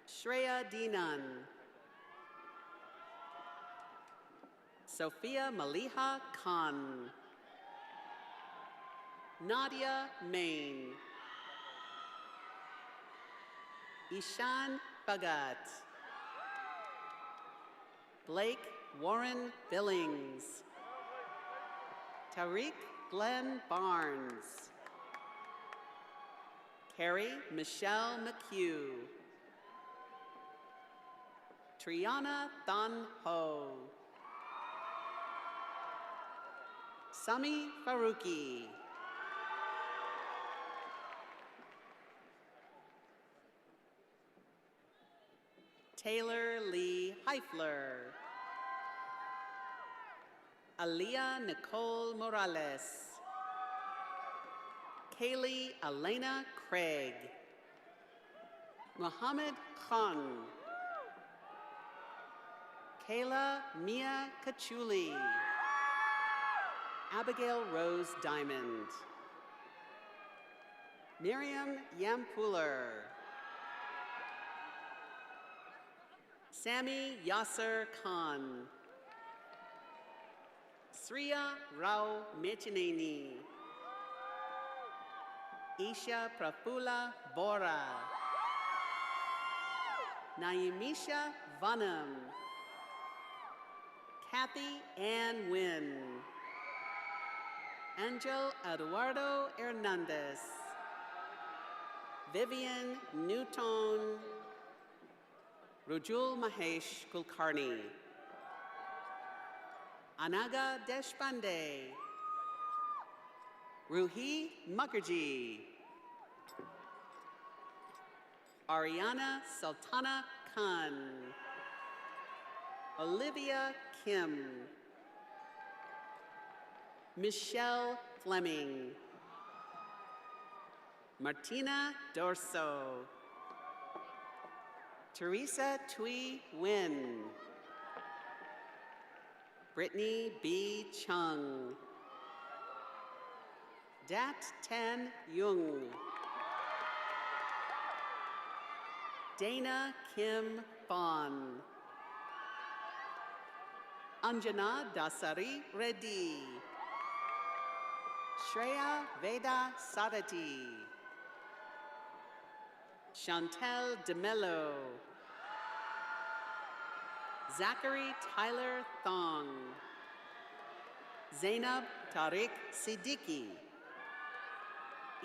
Shreya Dinan. Sophia Maliha Khan. Nadia Main. Ishan Bhagat. Blake Warren Billings. Tariq Glenn Barnes. Carrie Michelle McHugh. Triana Than Ho. Sami Faruqi. Taylor Lee Heifler. Aliyah Nicole Morales. Kaylee Elena Craig. Mohammed Khan. Kayla Mia Kachuli. Abigail Rose Diamond. Miriam Yampuller. Sammy Yasser Khan. Sriya Rao Mechineni. Isha Prafula Bora. Naimisha Vanam. Kathy Ann Wynn. Angel Eduardo Hernandez, Vivian Newton, Rujul Mahesh Kulkarni, Anaga Deshpande, Ruhi Mukherjee, Ariana Sultana Khan, Olivia Kim, Michelle Fleming, Martina Dorso, Teresa Tui Nguyen, Brittany B. Chung, Dat Tan Yung, Dana Kim Bon, Anjana Dasari Reddy, Shreya Veda Sadati, Chantel DeMello, Zachary Tyler Thong, Zainab Tariq Siddiqui,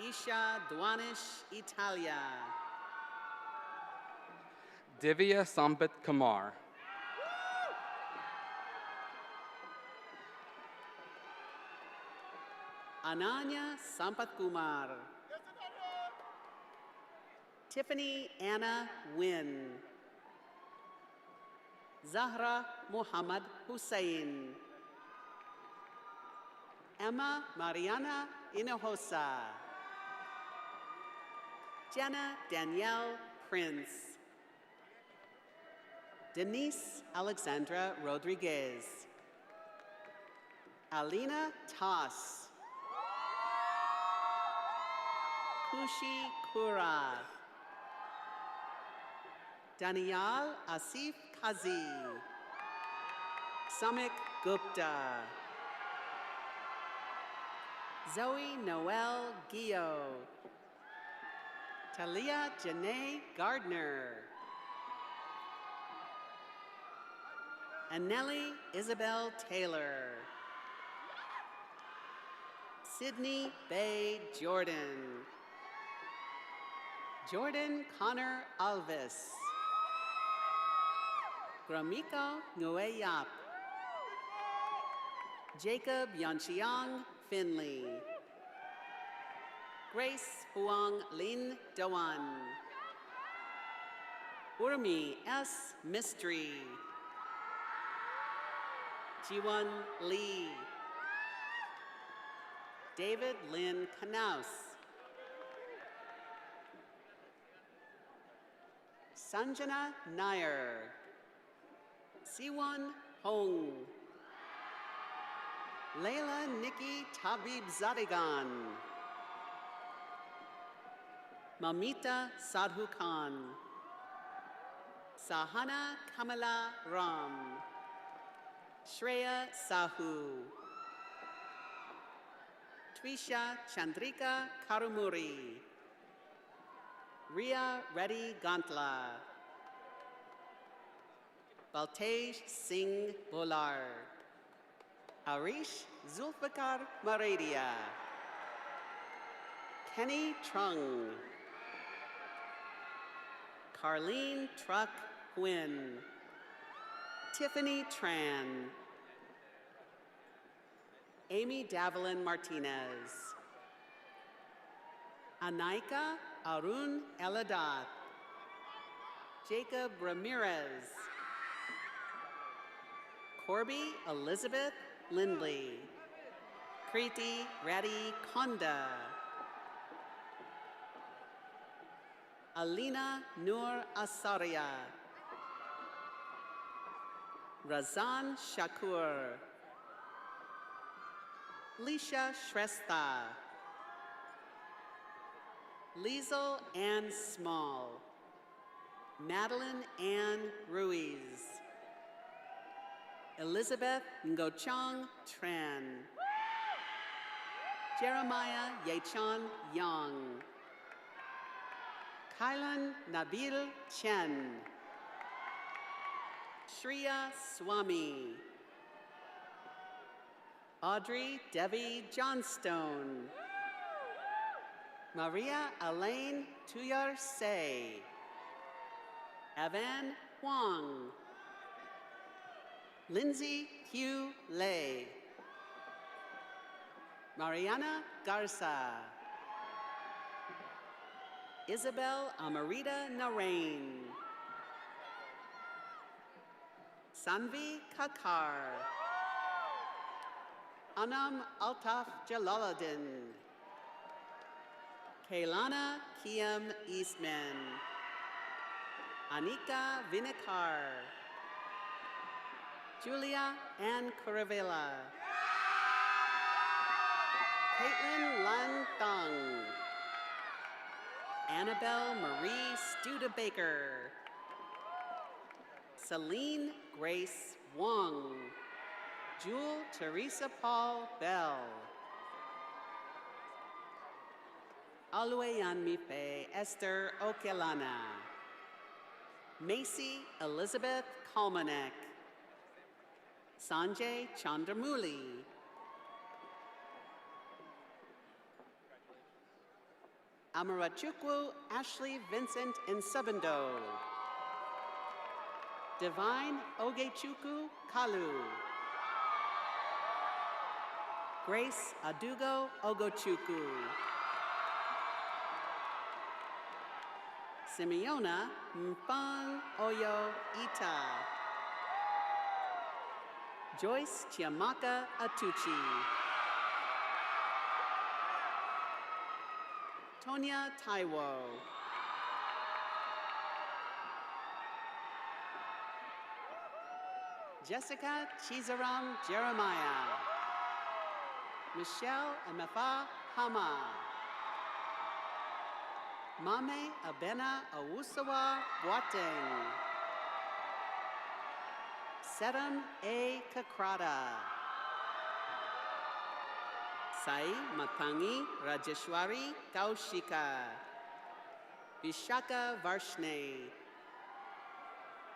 Isha Dwanish Italia, Divya Sambit Kumar. Ananya Sampath Kumar, Tiffany Anna Wynn, Zahra Muhammad Hussein, Emma Mariana Hinojosa, Jenna Danielle Prince, Denise Alexandra Rodriguez, Alina Toss, Kushi Kura, Daniel Asif Kazi, Samik Gupta, Zoe Noel Gio, Talia Janae Gardner, and Nellie Isabel Taylor, Sydney Bay Jordan, Jordan Connor Alves, Gramiko Ngueyap, Jacob Yanchiang Finley, Grace Huang Lin Dewan, Urmi S. Mystery, Jiwon Lee, David Lynn Knaus, Sanjana Nair, Siwon Hong, Leila Nikki Tabib Zadigan, Mamita Sadhu Khan, Sahana Kamala Ram, Shreya Sahu, Twisha Chandrika Karumuri, Ria Reddy Gantla, Baltej Singh Bolar, Arish Zulfikar Maradia, Kenny Trung, Carlene Truck Quinn, Tiffany Tran, Amy Davelin Martinez, Anaika Arun Eladat, Jacob Ramirez, Corby Elizabeth Lindley, Kriti Reddy Konda, Alina Noor Asaria, Razan Shakur, Lisha Shrestha, Liesel Ann Small, Madeline Ann Ruiz, Elizabeth Ngochong Tran, Jeremiah Yechon Young, Kailan Nabil Chen, Shreya Swami, Audrey Debbie Johnstone. Maria Elaine Tuyar-Say. Evan Huang. Lindsay Hugh Lay. Mariana Garza. Isabel Amarita Narain. Sanvi Kakar. Anam Altaf Jalaluddin. Kailana Kiam Eastman. Anika Vinikar. Julia Ann Curavilla. Caitlin Lan Thung. Annabelle Marie Studebaker. Celine Grace Wong. Jewel Teresa Paul Bell. Alueyan Mife Esther Okelana. Macy Elizabeth Kalmanek. Sanjay Chandramuli. Amarachukwu Ashley Vincent Nsubando. Divine Ogechukwu Kalu. Grace Adugo Ogochukwu. Simeona Mfang Oyo Ita. Joyce Chiamaka Atuchi. Tonya Taiwo. Jessica Chizaram Jeremiah. Michelle Amefa Hama. Mame Abena Awusawa Boateng. Sedam A. Kakrada. Sai Matangi Rajeshwari Kaushika. Vishaka Varshne.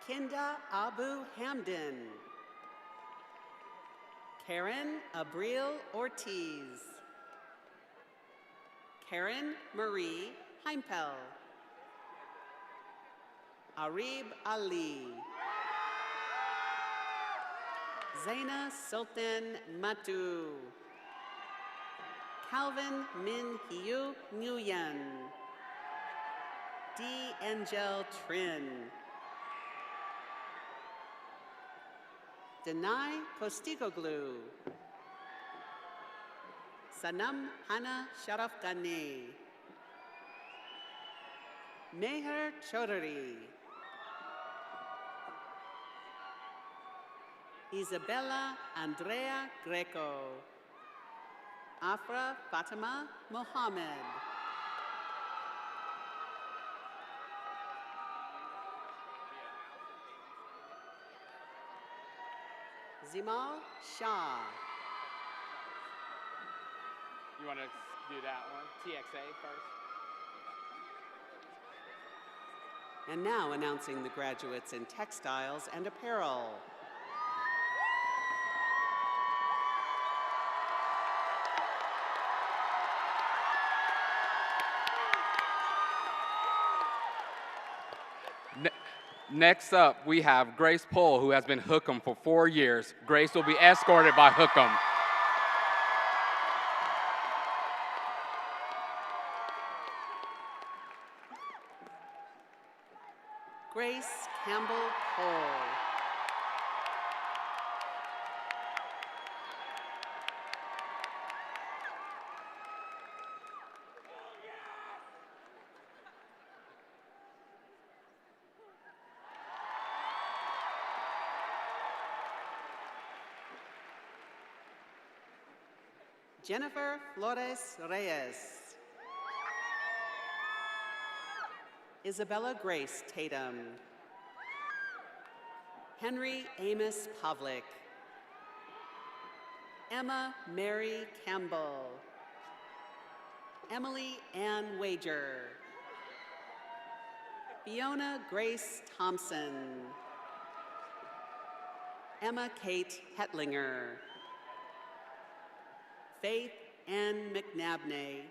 Kinda Abu Hamden. Karen Abril Ortiz. Karen Marie Heimpel. Arib Ali. Zaina Sultan Matu. Calvin Min Hiu Nguyen. D. Angel Trin. Denai Postigoglu. Sanam Hana Sharafgani. Meher Chaudhary. Isabella Andrea Greco. Afra Fatima Mohammed. Zimal Shah. You want to do that one? TXA first. And now announcing the graduates in Textiles and Apparel. Next up, we have Grace Pohl, who has been Hookem for 4 years. Grace will be escorted by Hookem. Grace Campbell Pohl. Jennifer Flores Reyes. Isabella Grace Tatum. Henry Amos Pavlik. Emma Mary Campbell. Emily Ann Wager. Fiona Grace Thompson. Emma Kate Hetlinger. Faith N. McNabney.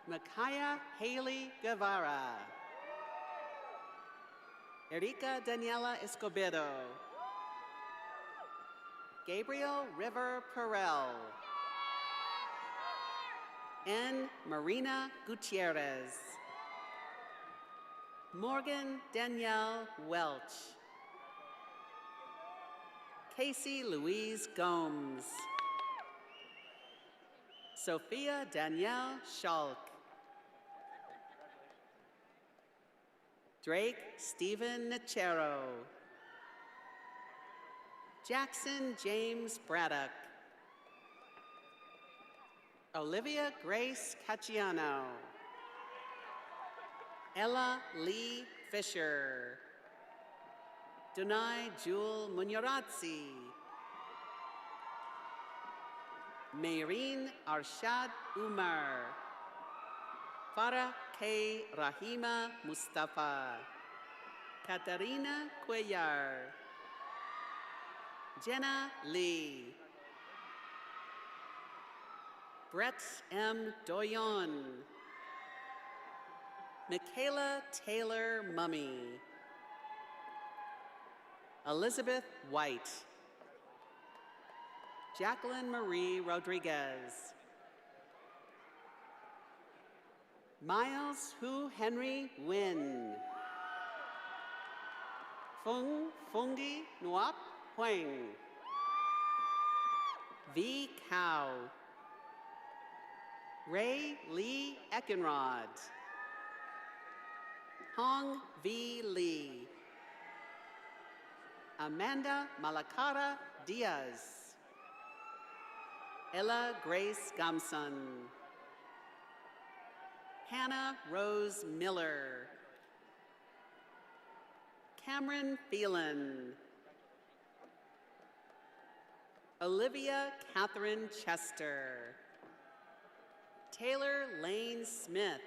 Micaiah Haley Guevara. Erika Daniela Escobedo. Gabriel River Perel. N. Marina Gutierrez. Morgan Danielle Welch. Casey Louise Gomes. Sophia Danielle Schalk. Drake Stephen Nachero. Jackson James Braddock. Olivia Grace Cacciano. Ella Lee Fisher. Dunai Jewel Munyarazzi. Mayreen Arshad Umar. Farah K. Rahima Mustafa. Katarina Cuellar. Jenna Lee. Brett M. Doyon. Michaela Taylor Mummy. Elizabeth White. Jacqueline Marie Rodriguez. Miles Hu Henry Nguyen. Fung Fungi Nuap Huang. V. Cao. Ray Lee Eckenrod. Hong V. Lee. Amanda Malakara Diaz. Ella Grace Gamson. Hannah Rose Miller. Cameron Phelan. Olivia Catherine Chester. Taylor Lane Smith.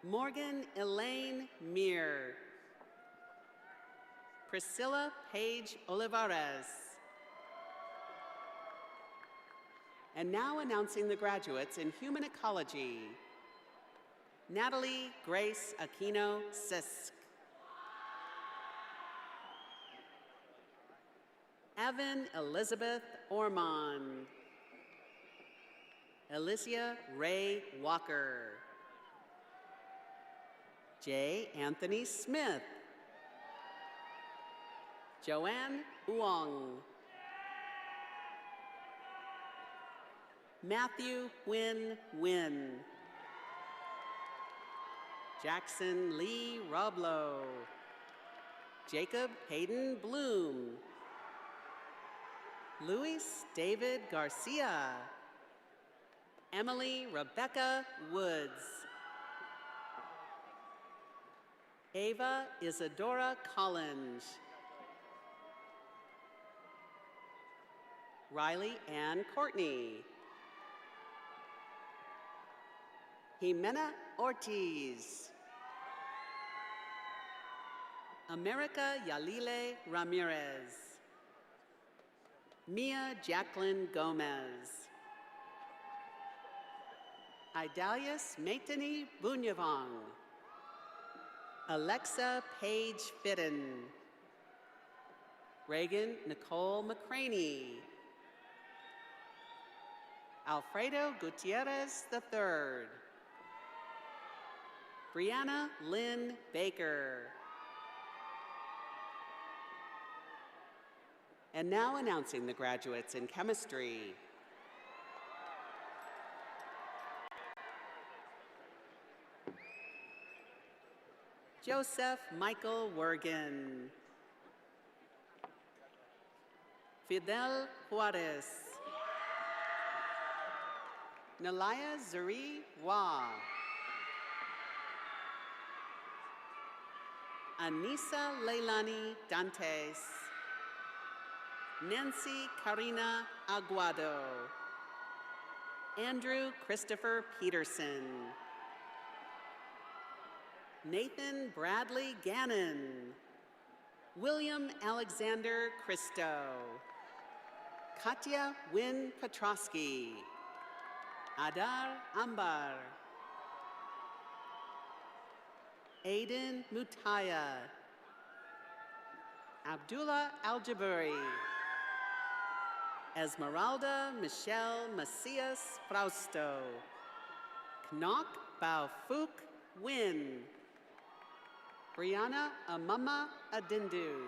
Morgan Elaine Meir. Priscilla Paige Olivares. And now announcing the graduates in Human Ecology. Natalie Grace Aquino Sisk. Evan Elizabeth Ormond. Alicia Ray Walker. J. Anthony Smith. Joanne Uong. Matthew Nguyen Nguyen. Jackson Lee Roblo. Jacob Hayden Bloom. Luis David Garcia. Emily Rebecca Woods. Ava Isadora Collins. Riley Ann Courtney. Jimena Ortiz. America Yalile Ramirez. Mia Jacqueline Gomez. Idalius Maitani Bunyavong. Alexa Paige Fitton. Reagan Nicole McCraney. Alfredo Gutierrez III. Brianna Lynn Baker. And now announcing the graduates in chemistry. Joseph Michael Wergen. Fidel Juarez. Nalaya Zuri Wa. Anissa Leilani Dantes. Nancy Karina Aguado. Andrew Christopher Peterson. Nathan Bradley Gannon. William Alexander Christo. Katya Wynn Petrosky. Adar Ambar. Aiden Mutaya. Abdullah Aljaburi. Esmeralda Michelle Macias Frausto. Knock Baufuk Win. Brianna Amama Adindu.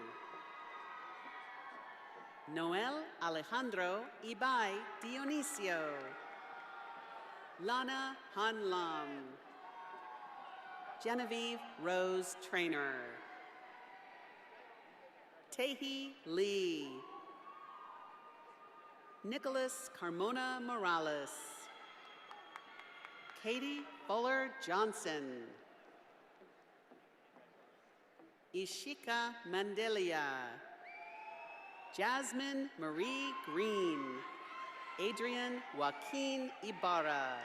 Noel Alejandro Ibai Dionisio. Lana Hanlam. Genevieve Rose Trainer. Tehi Lee. Nicholas Carmona Morales. Katie Fuller Johnson. Ishika Mandelia. Jasmine Marie Green. Adrian Joaquin Ibarra.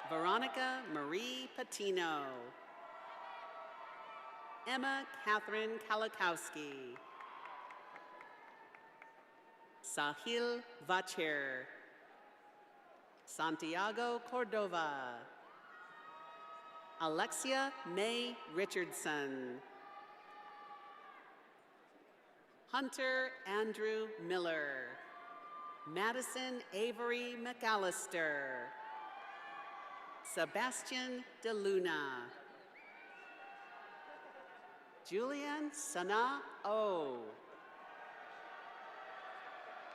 Veronica Marie Patino. Emma Catherine Kalakowski. Sahil Vacher. Santiago Cordova. Alexia May Richardson. Hunter Andrew Miller. Madison Avery McAllister. Sebastian DeLuna. Julian Sana O.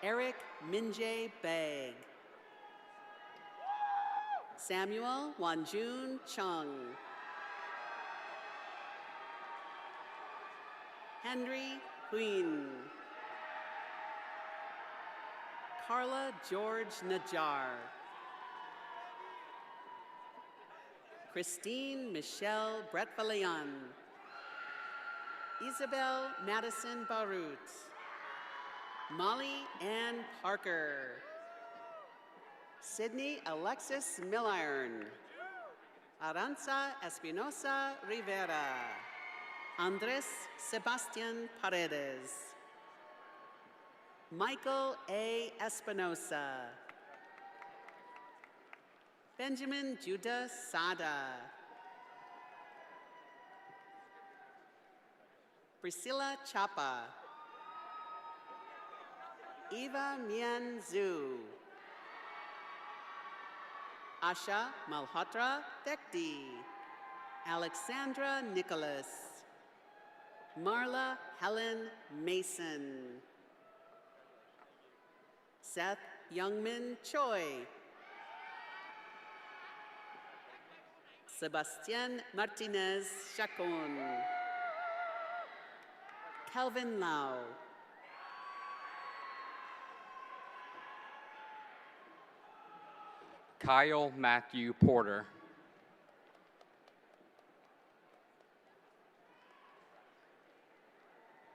Eric Minjae Beg. Samuel Wanjun Chung. Henry Queen. Carla George Najjar. Christine Michelle Bretfalian. Isabel Madison Barut. Molly Ann Parker. Sydney Alexis Milliron. Aranza Espinosa Rivera. Andres Sebastian Paredes. Michael A. Espinosa. Benjamin Judah Sada. Priscilla Chapa. Eva Mien Zhu. Asha Malhotra Dekdi. Alexandra Nicholas. Marla Helen Mason. Seth Youngmin Choi. Sebastian Martinez Chacon. Kelvin Lau. Kyle Matthew Porter.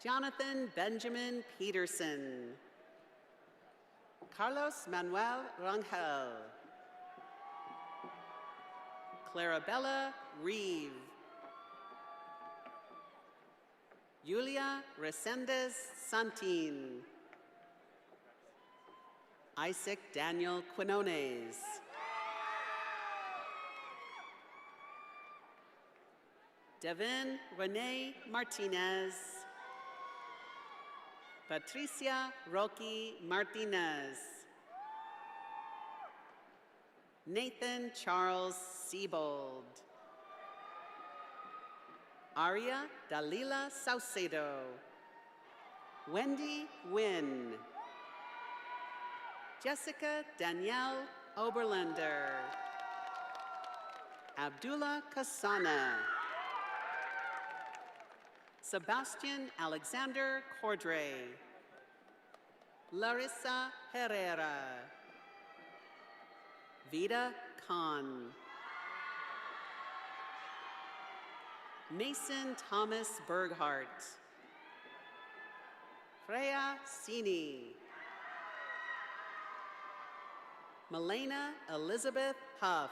Jonathan Benjamin Peterson. Carlos Manuel Rangel. Clarabella Reeve. Julia Resendez Santin. Isaac Daniel Quinones. Devin Renee Martinez. Patricia Rocky Martinez. Nathan Charles Siebold. Aria Dalila Saucedo. Wendy Wynn. Jessica Danielle Oberlander. Abdullah Kasana. Sebastian Alexander Cordray. Larissa Herrera. Vida Khan. Mason Thomas Berghart. Freya Sini. Melena Elizabeth Huff.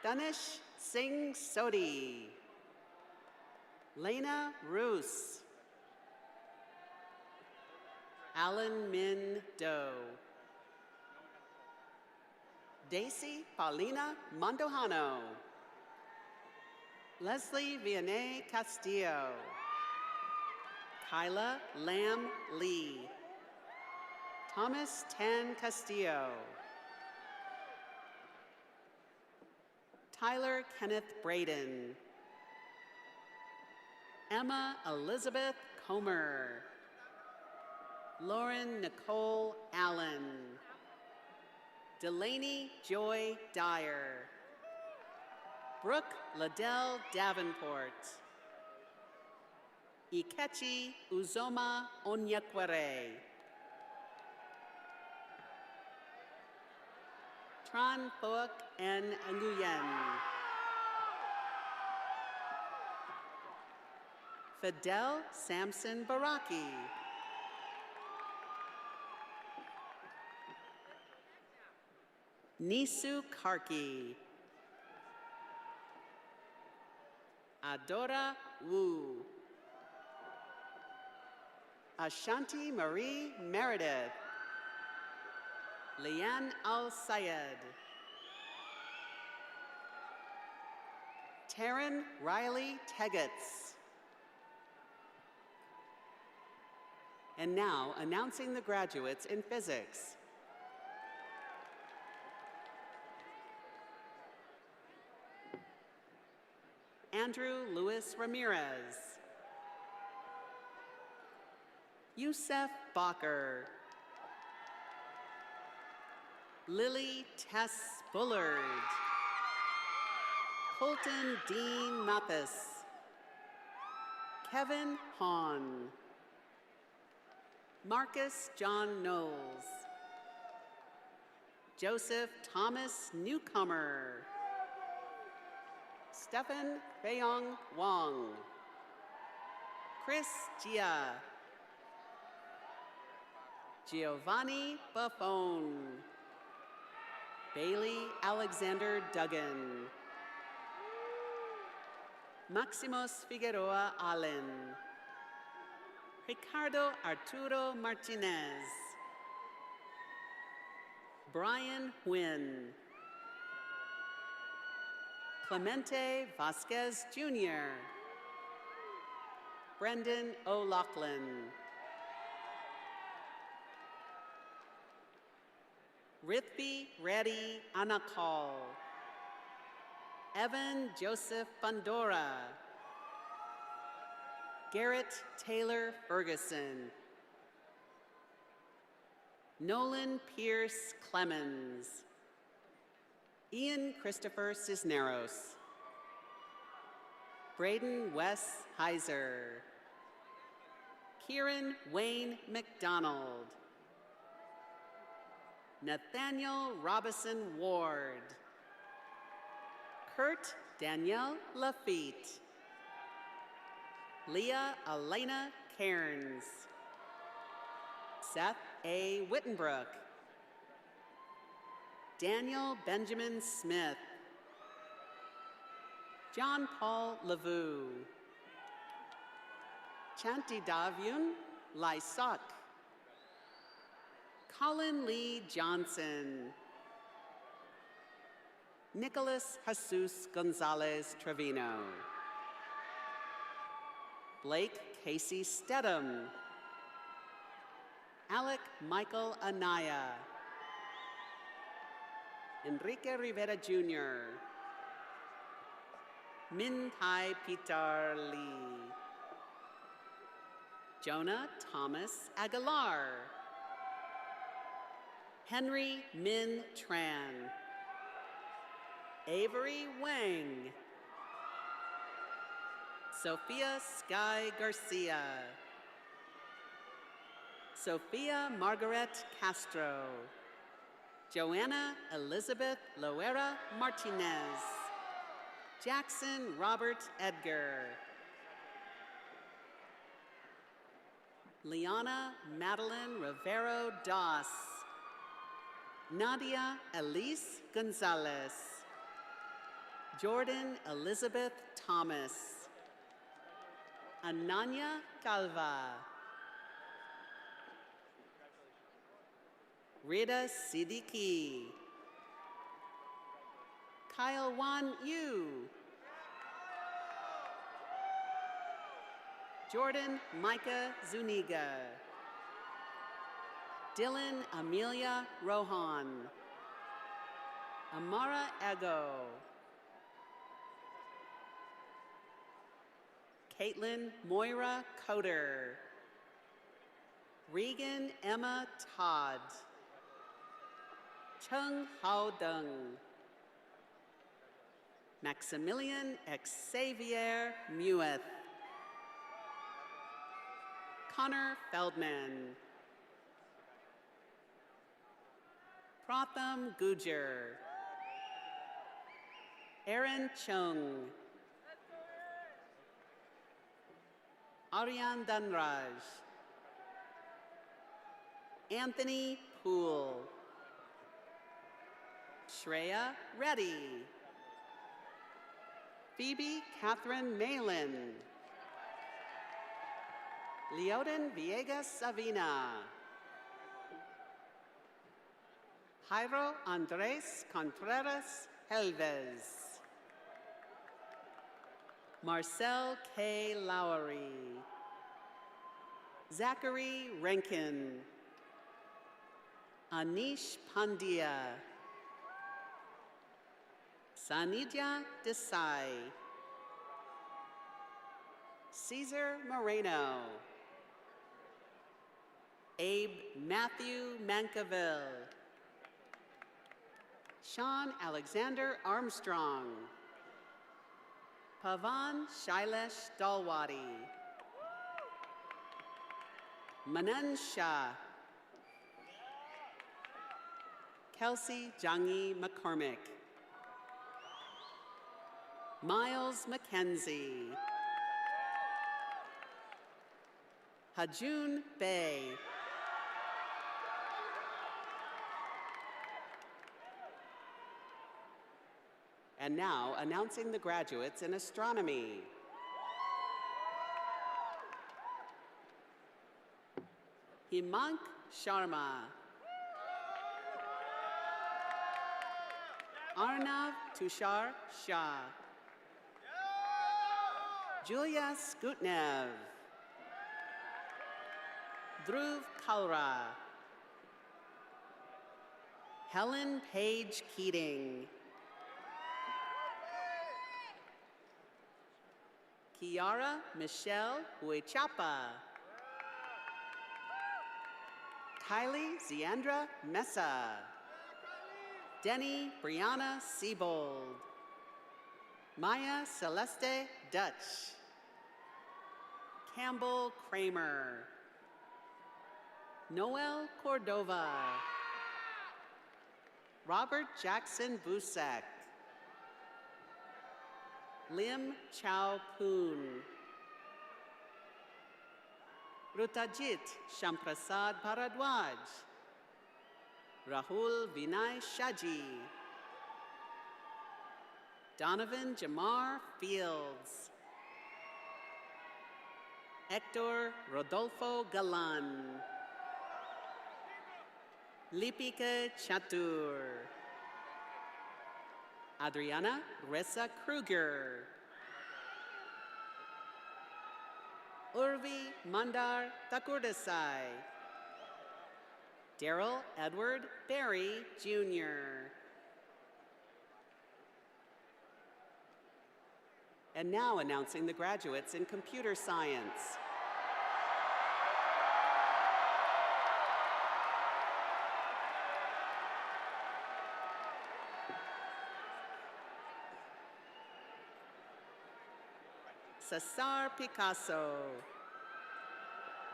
Danish Singh Sodhi. Lena Roos. Alan Min Do. Daisy Paulina Mondojano. Leslie Vianney Castillo. Kyla Lam Lee. Thomas Tan Castillo. Tyler Kenneth Braden. Emma Elizabeth Comer. Lauren Nicole Allen. Delaney Joy Dyer. Brooke Liddell Davenport. Ikechi Uzoma Onyekwere. Tran Phoak N. Nguyen. Fidel Samson Baraki. Nisu Karki. Adora Wu. Ashanti Marie Meredith. Liane Al-Sayed. Taryn Riley Tegetz. And now, announcing the graduates in physics. Andrew Luis Ramirez. Youssef Bacher. Lily Tess Bullard. Colton Dean Mathis. Kevin Hahn. Marcus John Knowles. Joseph Thomas Newcomer. Stephen Feyong Wong. Chris Gia. Giovanni Buffon. Bailey Alexander Duggan. Maximus Figueroa Allen. Ricardo Arturo Martinez. Brian Huynh. Clemente Vasquez Jr. Brendan O'Loughlin. Rithvi Reddy Anakal. Evan Joseph Fundora. Garrett Taylor Ferguson. Nolan Pierce Clemens. Ian Christopher Cisneros. Braden Wes Heiser. Kieran Wayne McDonald. Nathaniel Robison Ward. Kurt Danielle Lafitte. Leah Elena Cairns. Seth A. Wittenbrook. Daniel Benjamin Smith. John Paul Lavu. Chanti Davyun Laisak. Colin Lee Johnson. Nicholas Jesus Gonzalez Trevino. Blake Casey Stedham. Alec Michael Anaya. Enrique Rivera Jr. Min Thai Pitar Lee. Jonah Thomas Aguilar. Henry Min Tran. Avery Wang. Sophia Sky Garcia. Sophia Margaret Castro. Joanna Elizabeth Loera Martinez. Jackson Robert Edgar. Liana Madeline Rivero Doss. Nadia Elise Gonzalez. Jordan Elizabeth Thomas. Ananya Calva. Rita Siddiqui. Kyle Wan Yu. Jordan Micah Zuniga. Dylan Amelia Rohan. Amara Ego. Caitlin Moira Coder. Regan Emma Todd. Chung Hao Dung. Maximilian Xavier Mueth. Connor Feldman. Pratham Gujar. Aaron Chung. Aryan Dhanraj. Anthony Poole. Shreya Reddy. Phoebe Catherine Malin. Leoden Villegas Savina. Jairo Andres Contreras Helvez. Marcel K. Lowry. Zachary Rankin. Anish Pandya. Sanidya Desai. Caesar Moreno. Abe Matthew Mankaville. Sean Alexander Armstrong. Pavan Shailesh Dalwadi. Manan Shah. Kelsey Jangi McCormick. Miles McKenzie. Hajun Bay. And now, announcing the graduates in astronomy. Himank Sharma. Arnav Tushar Shah. Julia Skutnev. Dhruv Kalra. Helen Page Keating. Kiara Michelle Huechapa. Kylie Ziandra Mesa. Denny Brianna Siebold. Maya Celeste Dutch. Campbell Kramer. Noel Cordova. Robert Jackson Busek. Lim Chao Poon. Rutajit Shamprasad Bharadwaj. Rahul Vinay Shaji. Donovan Jamar Fields. Hector Rodolfo Galan. Lipika Chatur. Adriana Ressa Kruger. Urvi Mandar Takurdasai. Daryl Edward Berry, Jr. And now announcing the graduates in computer science. Cesar Picasso.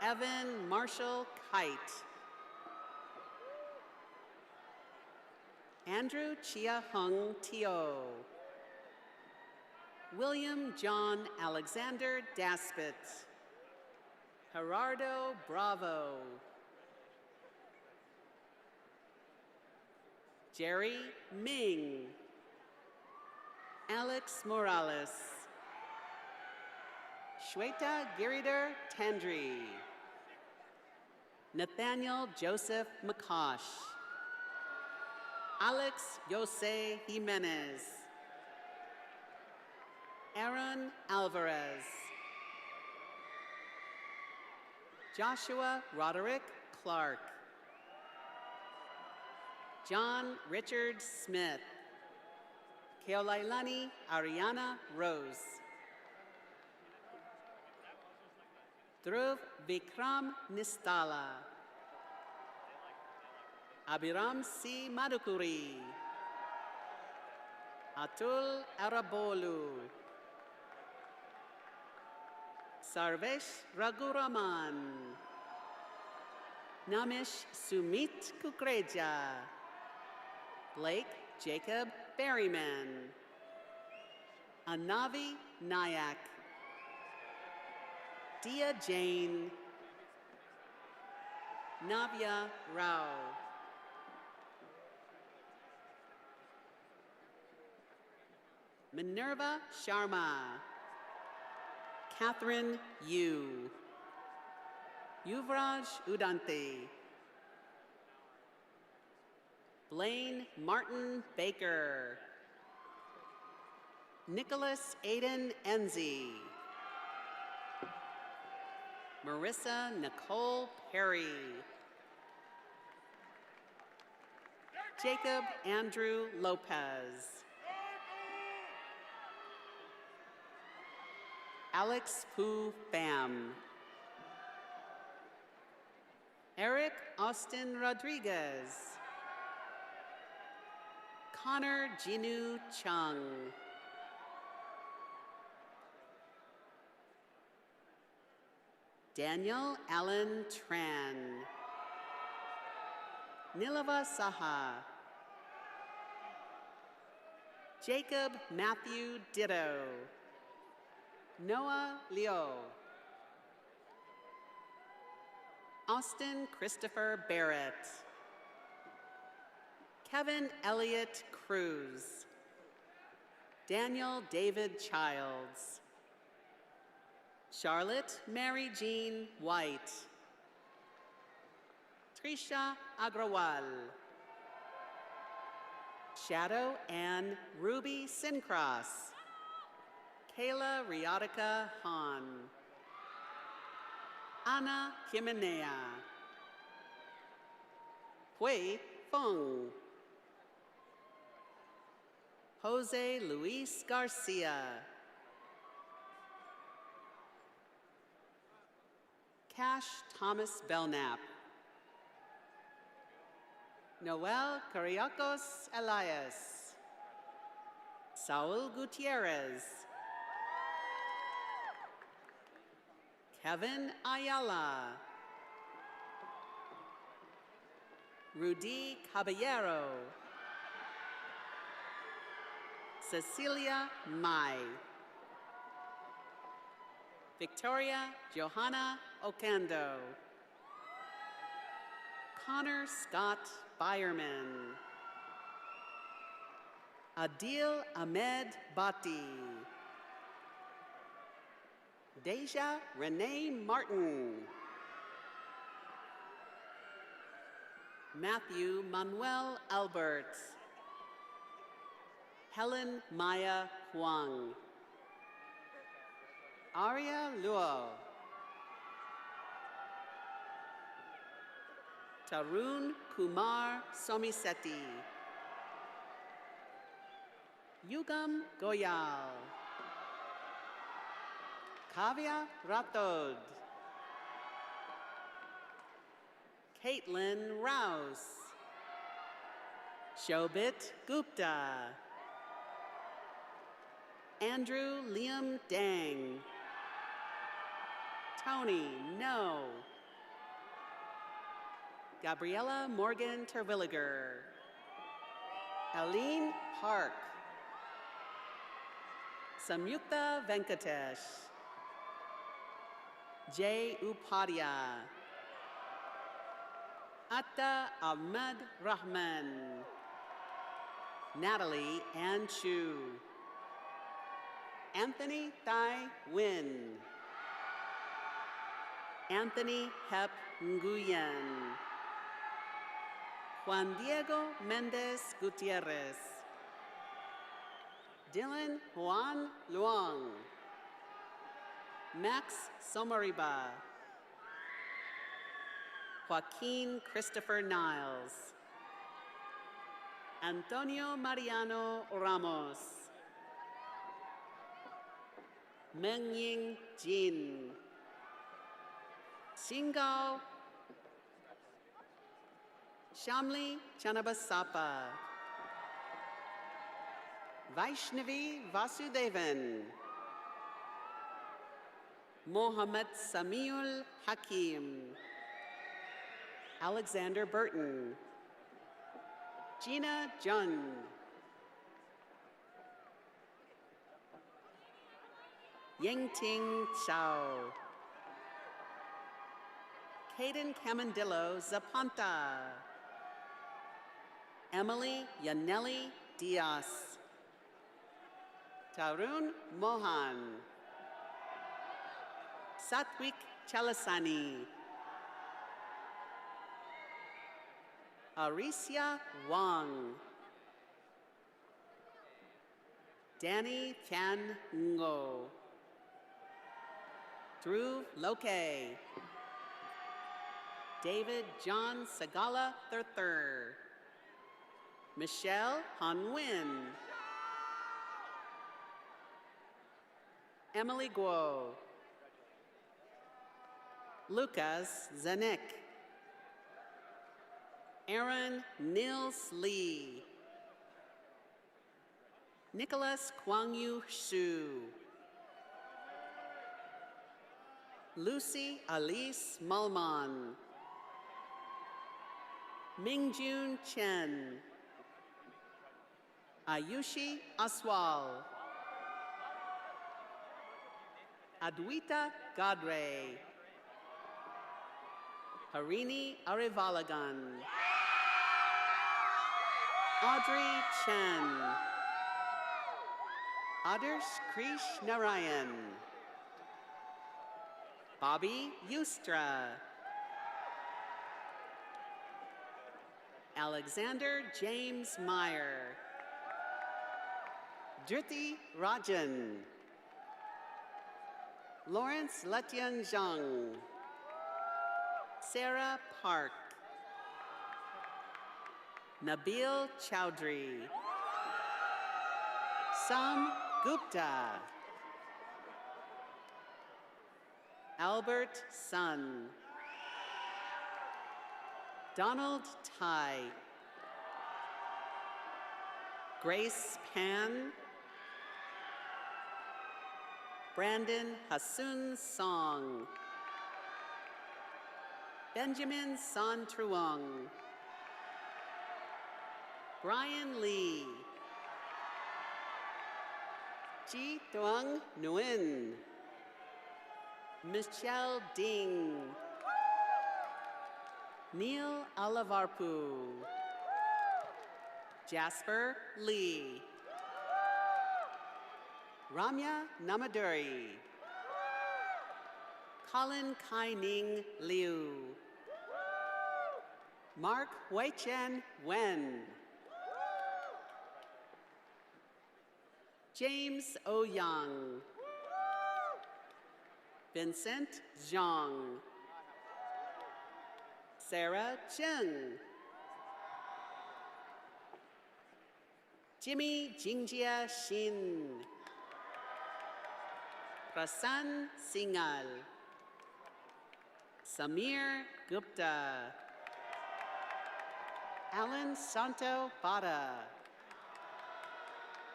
Evan Marshall Kite. Andrew Chia Hung Teo. William John Alexander Daspit. Gerardo Bravo. Jerry Ming. Alex Morales. Shweta Giridhar Tandri. Nathaniel Joseph McCosh. Alex Jose Jimenez. Aaron Alvarez. Joshua Roderick Clark. John Richard Smith. Keolailani Ariana Rose. Dhruv Vikram Nistala. Abiram C. Madukuri. Atul Arabolu. Sarvesh Raghuraman. Namish Sumit Kukreja. Blake Jacob Berryman. Anavi Nayak. Dia Jane. Navya Rao. Minerva Sharma. Catherine Yu. Yuvraj Udante. Blaine Martin Baker. Nicholas Aiden Enzi. Marissa Nicole Perry. Jacob Andrew Lopez. Alex Pu Pham. Eric Austin Rodriguez. Connor Jinu Chung. Daniel Allen Tran. Nilava Saha. Jacob Matthew Ditto. Noah Leo. Austin Christopher Barrett. Kevin Elliott Cruz. Daniel David Childs. Charlotte Mary Jean White. Trisha Agrawal. Shadow Ann Ruby Sincross. Kayla Riotica Hahn. Ana Jimenea. Hui Feng. Jose Luis Garcia. Cash Thomas Belknap. Noel Cariacos Elias. Saul Gutierrez. Kevin Ayala. Rudy Caballero. Cecilia Mai. Victoria Johanna Okando. Connor Scott Byerman. Adil Ahmed Bhatti. Deja Renee Martin. Matthew Manuel Albert. Helen Maya Huang. Arya Luo. Tarun Kumar Somiseti. Yugam Goyal. Kavya Rathod. Caitlin Rouse. Shobit Gupta. Andrew Liam Dang. Tony No. Gabriella Morgan Terwilliger. Aline Park. Samyukta Venkatesh. Jay Upadhyay. Atta Ahmad Rahman. Natalie Ann Chu. Anthony Thai Nguyen. Anthony Hep Nguyen. Juan Diego Mendez Gutierrez. Dylan Juan Luong. Max Somariba. Joaquin Christopher Niles. Antonio Mariano Ramos. Mengying Jin. Singao Shamli Chanabasapa. Vaishnavi Vasudevan. Mohammed Samiul Hakim. Alexander Burton. Gina Jun. Yingting Chao. Caden Camandillo Zapanta. Emily Yaneli Diaz. Tarun Mohan. Satwik Chalasani. Aricia Wang. Danny Fan Ngo. Dhruv Loke. David John Sagala III. Michelle Han Nguyen. Emily Guo. Lucas Zanek. Aaron Nils Lee. Nicholas Kwang Yu Shu. Lucy Alice Mulman. Mingjun Chen. Ayushi Aswal. Adwita Gadre. Harini Arivalagan. Audrey Chen. Adarsh Krish Narayan. Bobby Yustra. Alexander James Meyer. Driti Rajan. Lawrence Letian Zhang. Sarah Park. Nabil Chowdhury. Sam Gupta. Albert Sun. Donald Tai. Grace Pan. Brandon Hassun Song. Benjamin San Truong. Brian Lee. Ji Thuong Nguyen. Michelle Ding. Neil Alavarpu. Jasper Lee. Ramya Namaduri. Colin Kai Ning Liu. Mark Weichen Wen. James Ouyang. Vincent Zhang. Sarah Cheng. Jimmy Jingjia Shin. Prasann Singhal. Samir Gupta. Alan Santo Bada.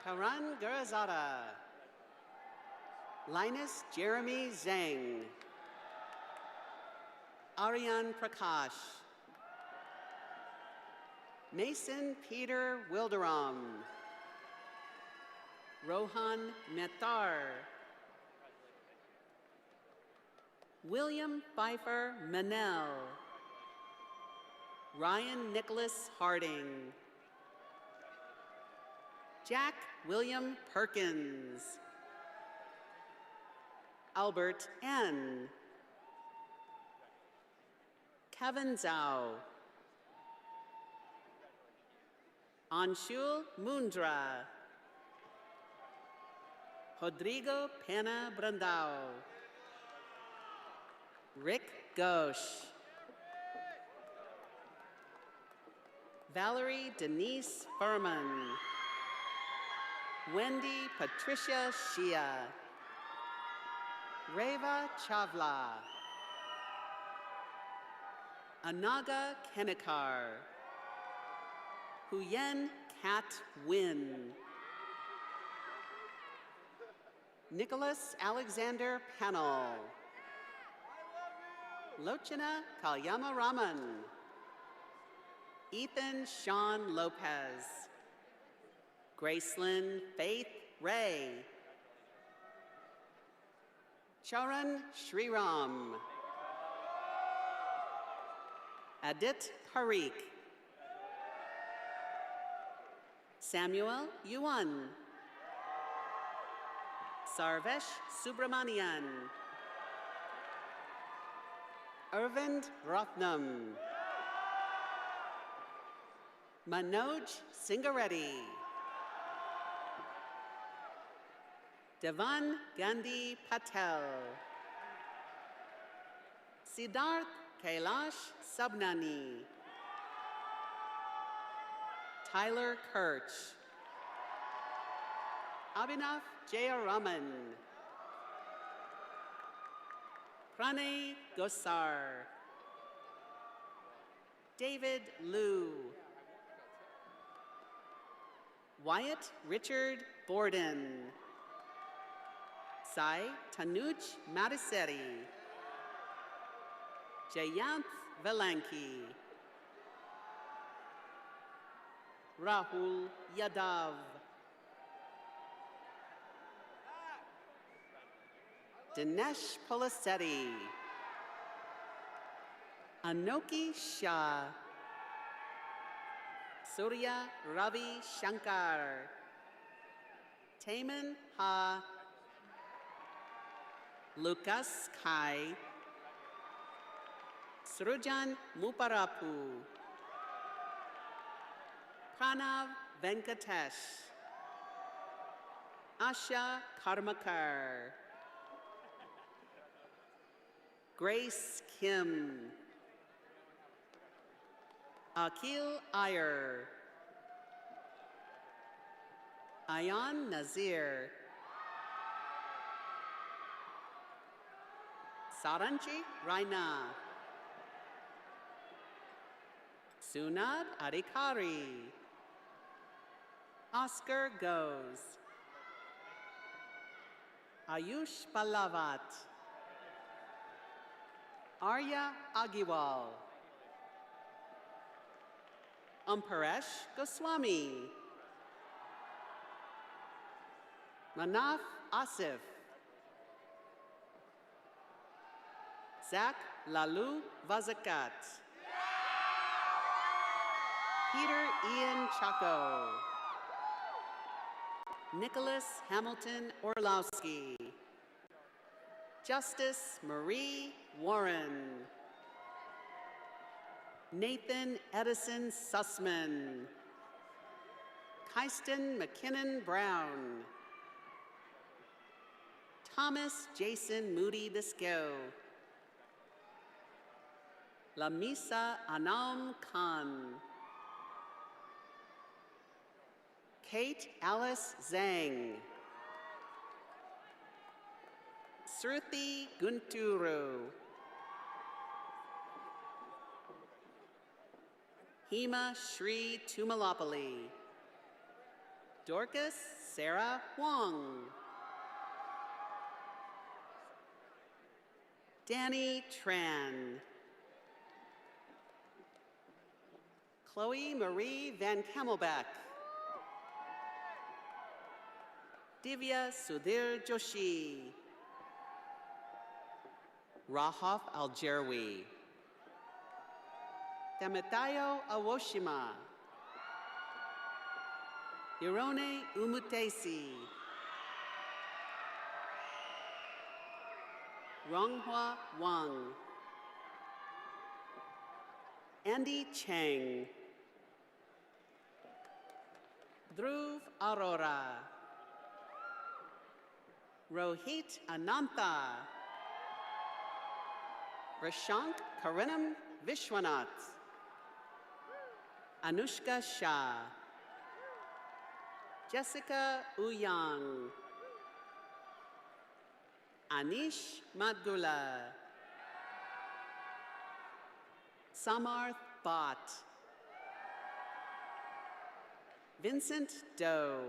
Karan Gurazada. Linus Jeremy Zhang. Aryan Prakash. Mason Peter Wilderam. Rohan Mehtar. William Pfeiffer Manel. Ryan Nicholas Harding. Jack William Perkins. Albert N. Kevin Zhao. Anshul Mundra. Rodrigo Pena Brandao. Rick Ghosh. Valerie Denise Furman. Wendy Patricia Shia. Reva Chavla. Anaga Kenikar. Huyen Kat Win. Nicholas Alexander Pennell. Lochana Kalyama Raman. Ethan Sean Lopez. Gracelyn Faith Ray. Charan Shriram. Adit Parikh. Samuel Yuan. Sarvesh Subramanian. Arvind Ratnam. Manoj Singareddy. Devan Gandhi Patel. Siddharth Kailash Sabnani. Tyler Kirch. Abhinav Jayaraman. Pranay Gosar. David Liu. Wyatt Richard Borden. Sai Tanuj Matisetti. Jayanth Velanki. Rahul Yadav. Dinesh Polisetti. Anoki Shah. Surya Ravi Shankar. Taman Ha. Lucas Kai. Srujan Muparapu. Pranav Venkatesh. Asha Karmakar. Grace Kim. Akil Iyer. Ayan Nazir. Saranchi Raina. Sunad Adhikari. Oscar Goes. Ayush Pallavat. Arya Agiwal. Paresh Goswami. Manaf Asif. Zach Lalu Vazakat. Peter Ian Chaco. Nicholas Hamilton Orlowski. Justice Marie Warren. Nathan Edison Sussman. Kyston McKinnon Brown. Thomas Jason Moody Bisco. Lamisa Anam Khan. Kate Alice Zhang. Sruthi Gunturu. Hema Shri Tumalapalli. Dorcas Sarah Wong. Danny Tran. Chloe Marie Van Camelback. Divya Sudhir Joshi. Rahaf Aljerwi. Temetayo Awoshima. Irone Umutesi. Ronghua Wang. Andy Chang. Dhruv Arora, Rohit Anantha, Rashank Karanam Vishwanath, Anushka Shah, Jessica Uyang, Anish Madgula, Samarth Bhatt, Vincent Doe,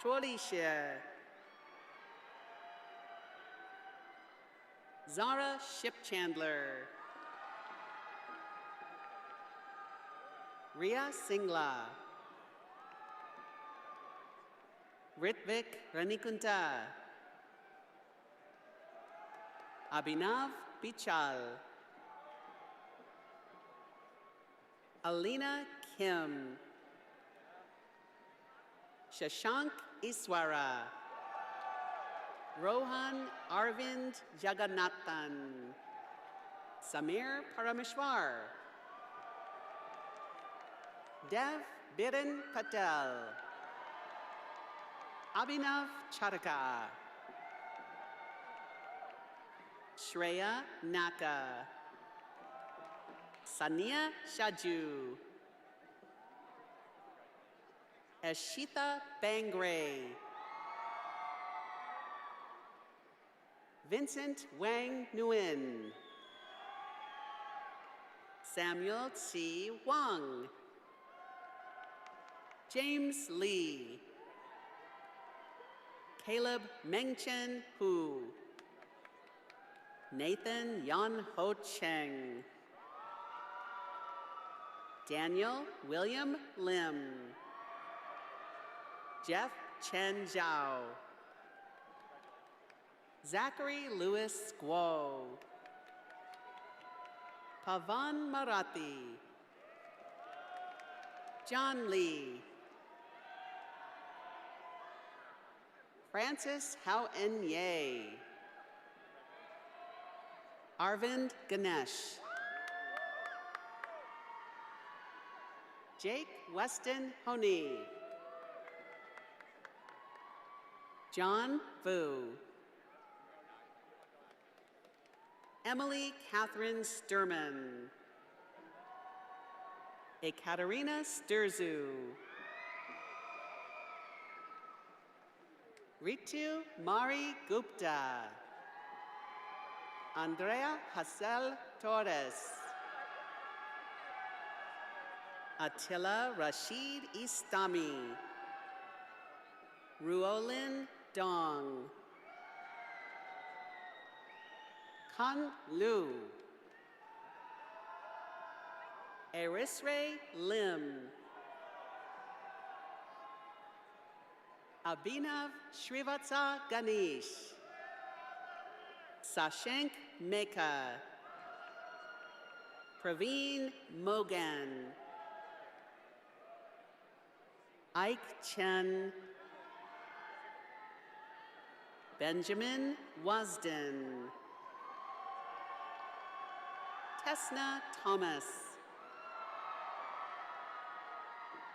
Trolisha, Zara Shipchandler, Ria Singla, Ritvik Ranikunta, Abhinav Pichal, Alina Kim, Shashank Iswara, Rohan Arvind Jagannathan, Samir Parameshwar, Dev Biren Patel, Abhinav Chataka, Shreya Naka, Sania Shaju, Ashita Bangre, Vincent Wang Nguyen, Samuel C. Wang, James Lee, Caleb Mengchen Hu, Nathan Yan Ho Cheng, Daniel William Lim, Jeff Chen Zhao, Zachary Louis Guo, Pavan Marathi, John Lee, Francis Hao En Ye, Arvind Ganesh, Jake Weston Honey, John Fu, Emily Catherine Sturman, Ekaterina Sturzu, Ritu Mari Gupta, Andrea Hassel Torres, Attila Rashid Istami, Ruolin Dong, Kan Lu, Erisre Lim, Abhinav Srivatsa Ganesh, Sashank Meka, Praveen Mogan, Ike Chen, Benjamin Wasden, Tesna Thomas,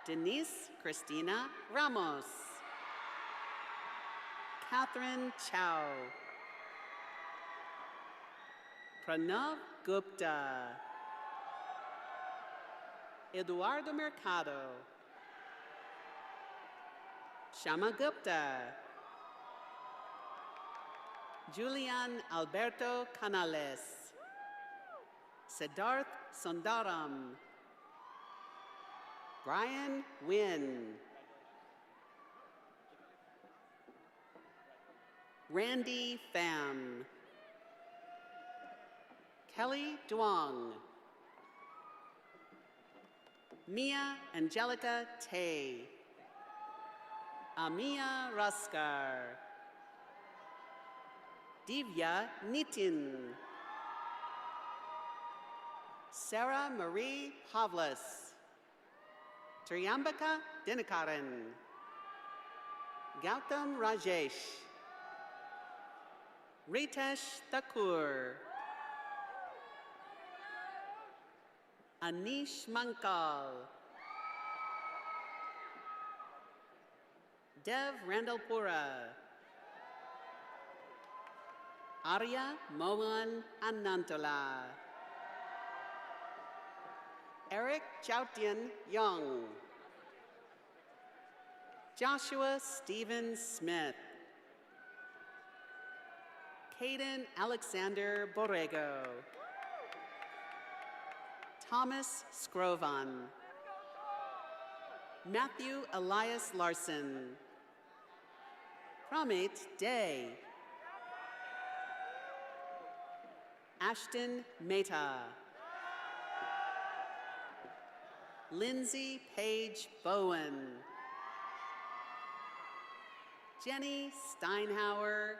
Denise Christina Ramos, Catherine Chow, Pranav Gupta, Eduardo Mercado, Shama Gupta, Julian Alberto Canales, Siddharth Sundaram, Brian Wynn, Randy Pham, Kelly Duong, Mia Angelica Tay, Amia Raskar, Divya Nitin, Sarah Marie Pavlis, Triambaka Dinakaran, Gautam Rajesh, Ritesh Thakur, Anish Mankal, Dev Randalpura. Arya Mohan Anantola. Eric Choutian Young. Joshua Stephen Smith. Caden Alexander Borrego. Thomas Scrovan. Matthew Elias Larson. Pramit Day. Ashton Mehta. Lindsay Page Bowen. Jenny Steinhauer.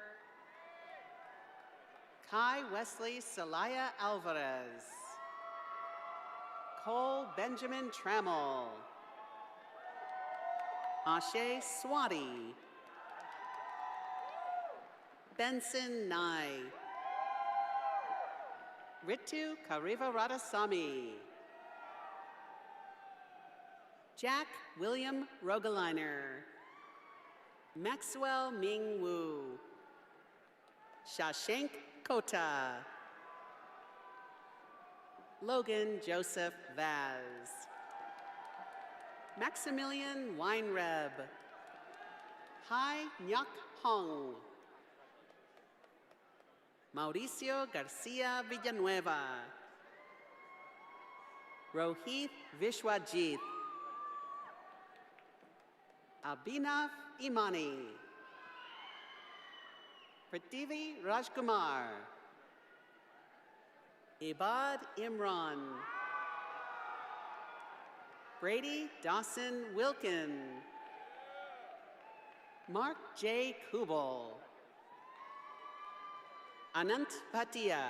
Kai Wesley Celaya Alvarez. Cole Benjamin Trammell. Ashe Swati. Benson Nye. Ritu Kariva Radasamy. Jack William Rogaliner. Maxwell Ming Wu. Shashank Kota. Logan Joseph Vaz. Maximilian Weinreb. Hai Nyuk Hong. Mauricio Garcia Villanueva. Rohit Vishwajit. Abhinav Imani. Prithvi Rajkumar. Ibad Imran. Brady Dawson Wilkin. Mark J. Kubel. Anant Bhatia.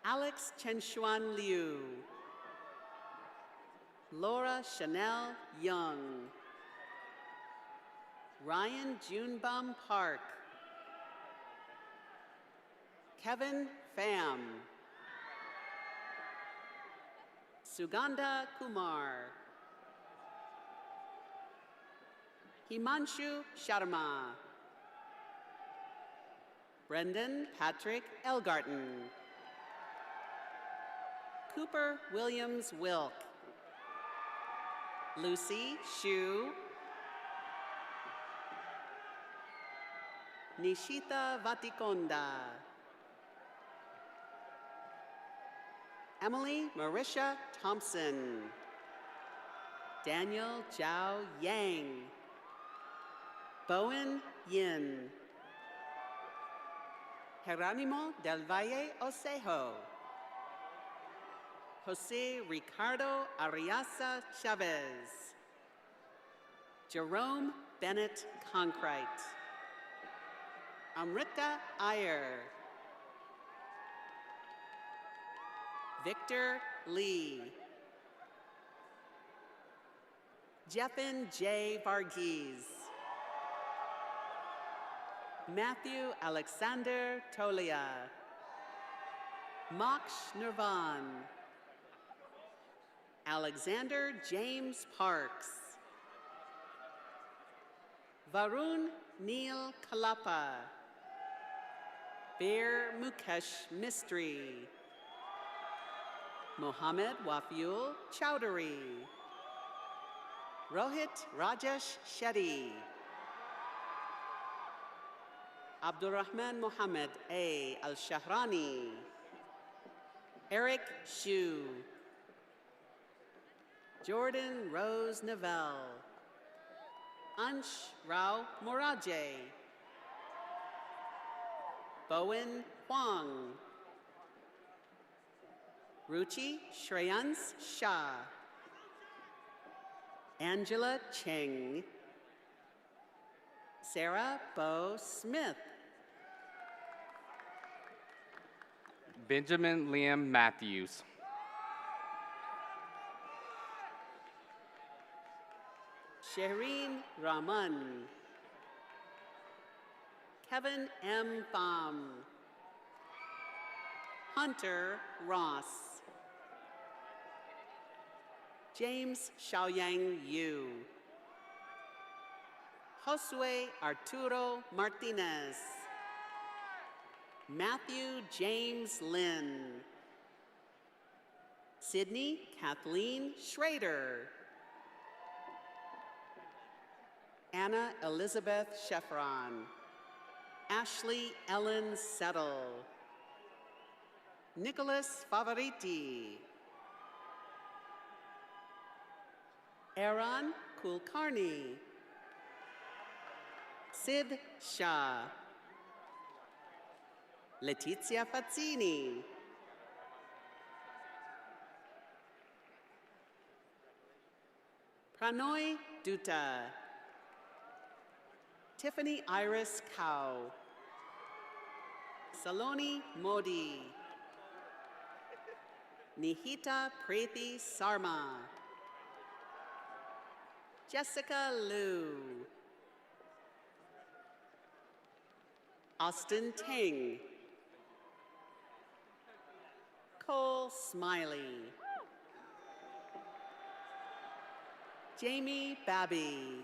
Alex Chenshuan Liu. Laura Chanel Young. Ryan Junebum Park. Kevin Pham. Sugandha Kumar. Himanshu Sharma. Brendan Patrick Elgarten. Cooper Williams Wilk. Lucy Shu. Nishita Vatikonda. Emily Marisha Thompson. Daniel Zhao Yang. Bowen Yin. Jeronimo del Valle Osejo. Jose Ricardo Ariasa Chavez. Jerome Bennett Conkrite. Amrita Iyer. Victor Lee. Jeffin J. Varghese. Matthew Alexander Tolia. Moksh Nirvan. Alexander James Parks. Varun Neil Kalapa. Veer Mukesh Mistry. Mohammed Wafiul Chowdhury. Rohit Rajesh Shetty. Abdurrahman Mohammed A. Al-Shahrani. Eric Shu. Jordan Rose Neville. Ansh Rao Moraje. Bowen Huang. Ruchi Shreyans Shah. Angela Cheng. Sarah Bo Smith. Benjamin Liam Matthews. Shireen Rahman. Kevin M. Pham. Hunter Ross. James Xiaoyang Yu. Josue Arturo Martinez. Matthew James Lynn. Sydney Kathleen Schrader. Anna Elizabeth Sheffron. Ashley Ellen Settle. Nicholas Favoriti. Aaron Kulkarni. Sid Shah. Letizia Fazzini. Pranoy Dutta. Tiffany Iris Cow. Saloni Modi. Nihita Preeti Sarma. Jessica Liu. Austin Ting. Cole Smiley. Jamie Babby.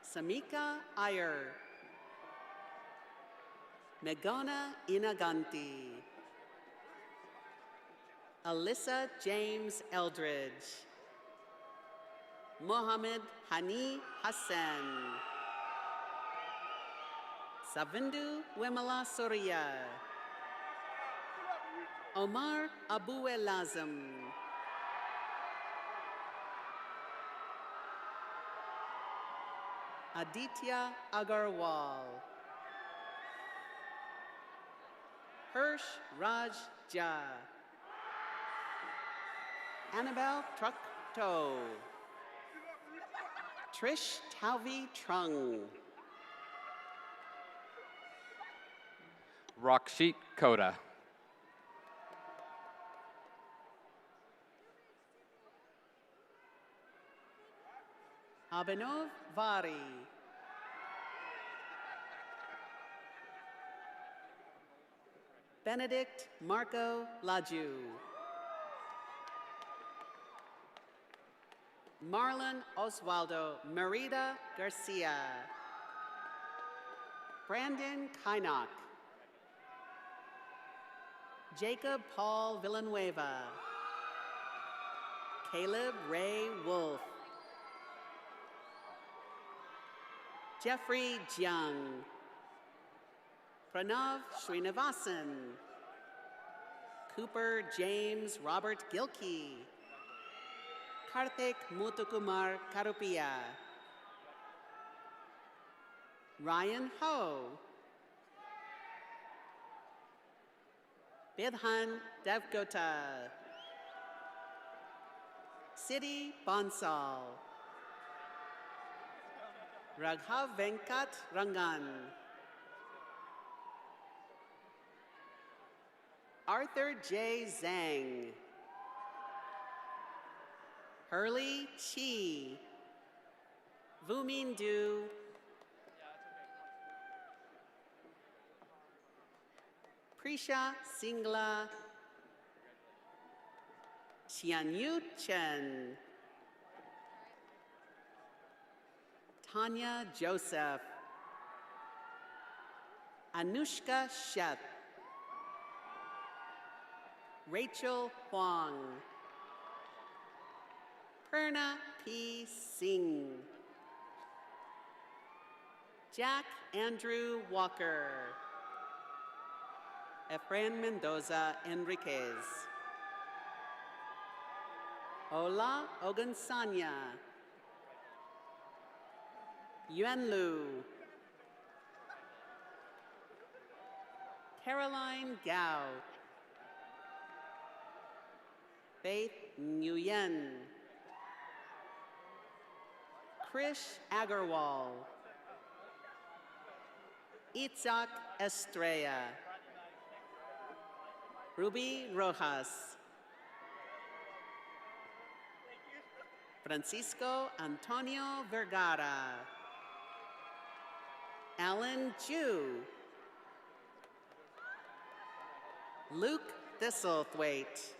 Samika Iyer. Megana Inaganti. Alyssa James Eldridge. Mohammed Hani Hassan. Savindu Wimala Surya. Omar Abuelazam. Aditya Agarwal. Hirsch Raj Jha. Annabelle Truck-To. Trish Tauvi Trung. Rakshit Koda. Abhinav Vari. Benedict Marco Laju. Marlon Oswaldo Merida Garcia. Brandon Kynock. Jacob Paul Villanueva. Caleb Ray Wolf. Jeffrey Jiang. Pranav Srinivasan. Cooper James Robert Gilkey. Karthik Muthukumar Karupia. Ryan Ho. Bidhan Devgota. Siddhi Bansal. Raghav Venkat Rangan. Arthur J. Zhang. Hurley Chi. Vumin Du. Prisha Singla. Xianyu Chen. Tanya Joseph. Anushka Sheth. Rachel Huang. Perna P. Singh. Jack Andrew Walker. Efrain Mendoza Enriquez. Ola Ogunsanya. Yuan Lu. Caroline Gao. Faith Nguyen. Krish Agarwal. Itzhak Estrella. Ruby Rojas. Francisco Antonio Vergara. Alan Ju. Luke Thistlethwaite.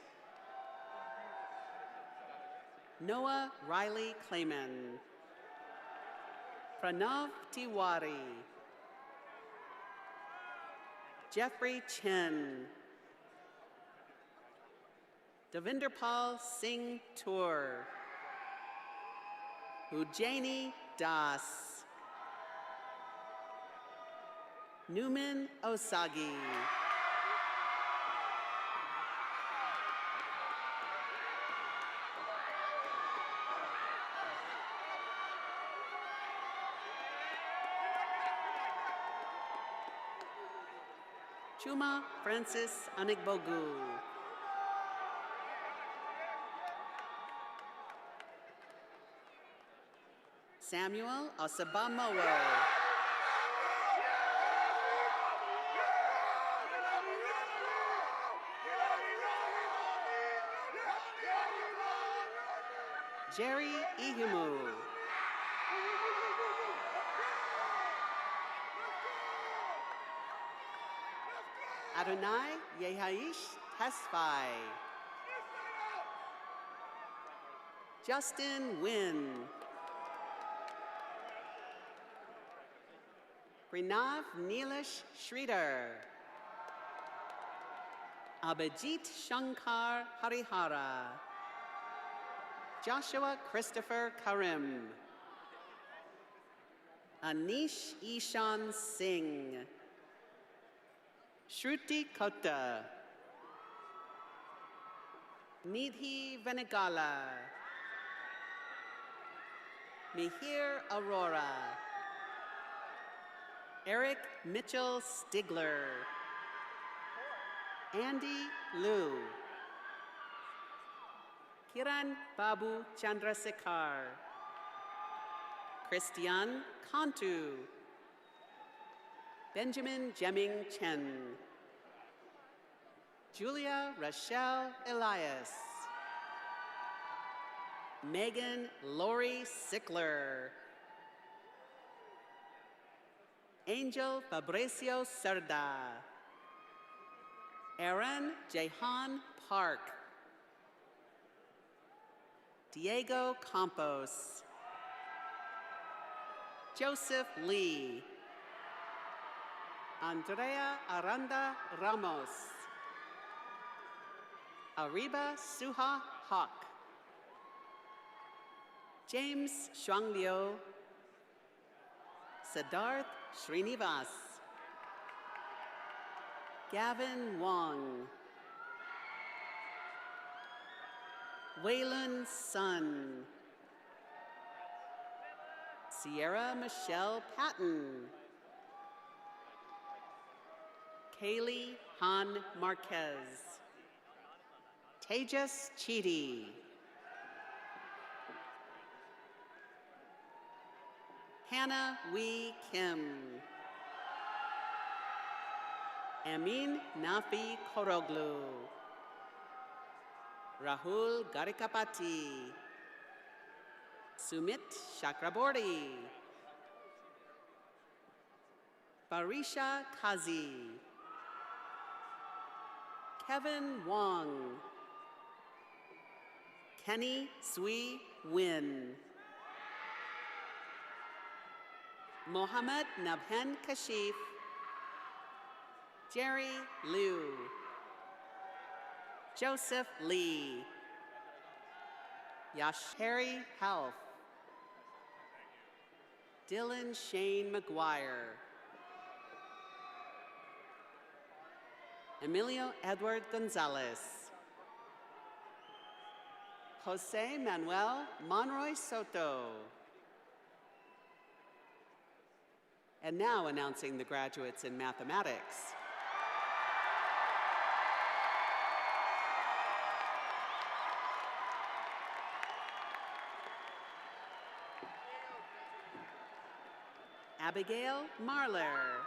Noah Riley Clayman. Pranav Tiwari. Jeffrey Chen. Devinderpal Singh Tour. Ujjani Das. Numan Osagi. Chuma Francis Anigbogu. Samuel Osabamowo. Jerry Ihumu. Adonai Yehaish Tesfai. Justin Wynn. Pranav Neelish Sridhar. Abhijit Shankar Harihara. Joshua Christopher Karim. Anish Ishan Singh. Shruti Kota. Nidhi Venagala. Mihir Aurora. Eric Mitchell Stigler. Andy Liu. Kiran Babu Chandrasekhar. Christian Kantu. Benjamin Jemming Chen. Julia Rochelle Elias. Megan Lori Sickler. Angel Fabricio Cerda. Aaron Jehan Park. Diego Campos. Joseph Lee. Andrea Aranda Ramos. Ariba Suha Hawk. James Shuangliu. Siddharth Srinivas. Gavin Wong. Waylon Sun. Sierra Michelle Patton. Kaylee Han Marquez. Tejas Chidi. Hannah Wee Kim. Amin Nafi Koroglu. Rahul Garikapati. Sumit Chakraborty. Barisha Kazi. Kevin Wong. Kenny Sui Win. Mohammed Nabhan Kashif. Jerry Liu. Joseph Lee. Yashari Health. Dylan Shane McGuire. Emilio Edward Gonzalez. Jose Manuel Monroy Soto. And now announcing the graduates in mathematics. Abigail Marler.